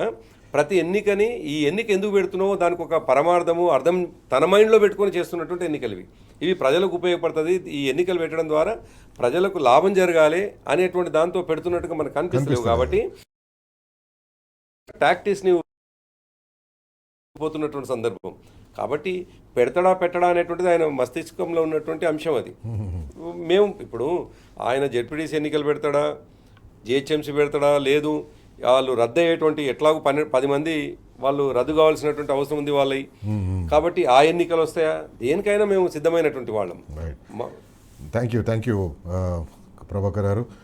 ప్రతి ఎన్నికని, ఈ ఎన్నిక ఎందుకు పెడుతున్నావో దానికి ఒక పరమార్థము, అర్థం తన మైండ్లో పెట్టుకొని చేస్తున్నటువంటి ఎన్నికలు ఇవి ప్రజలకు ఉపయోగపడుతుంది. ఈ ఎన్నికలు పెట్టడం ద్వారా ప్రజలకు లాభం జరగాలి అనేటువంటి దాంతో పెడుతున్నట్టుగా మనకు కనిపిస్తలేవు. కాబట్టి టాక్టిక్స్ని పోతున్నటువంటి సందర్భం. కాబట్టి పెట్టడా అనేటువంటిది ఆయన మస్తిష్కంలో ఉన్నటువంటి అంశం. అది మేము ఇప్పుడు ఆయన జెడ్పీటీసీ ఎన్నికలు పెడతాడా, జిహెచ్ఎంసీ పెడతాడా, లేదు వాళ్ళు రద్దు అయ్యేటువంటి ఎట్లాగూ 10 మంది వాళ్ళు రద్దు కావాల్సినటువంటి అవసరం ఉంది వాళ్ళవి. కాబట్టి ఆ ఎన్నికలు వస్తాయా, దేనికైనా మేము సిద్ధమైనటువంటి వాళ్ళం. థ్యాంక్ యూ ప్రభాకర్ గారు.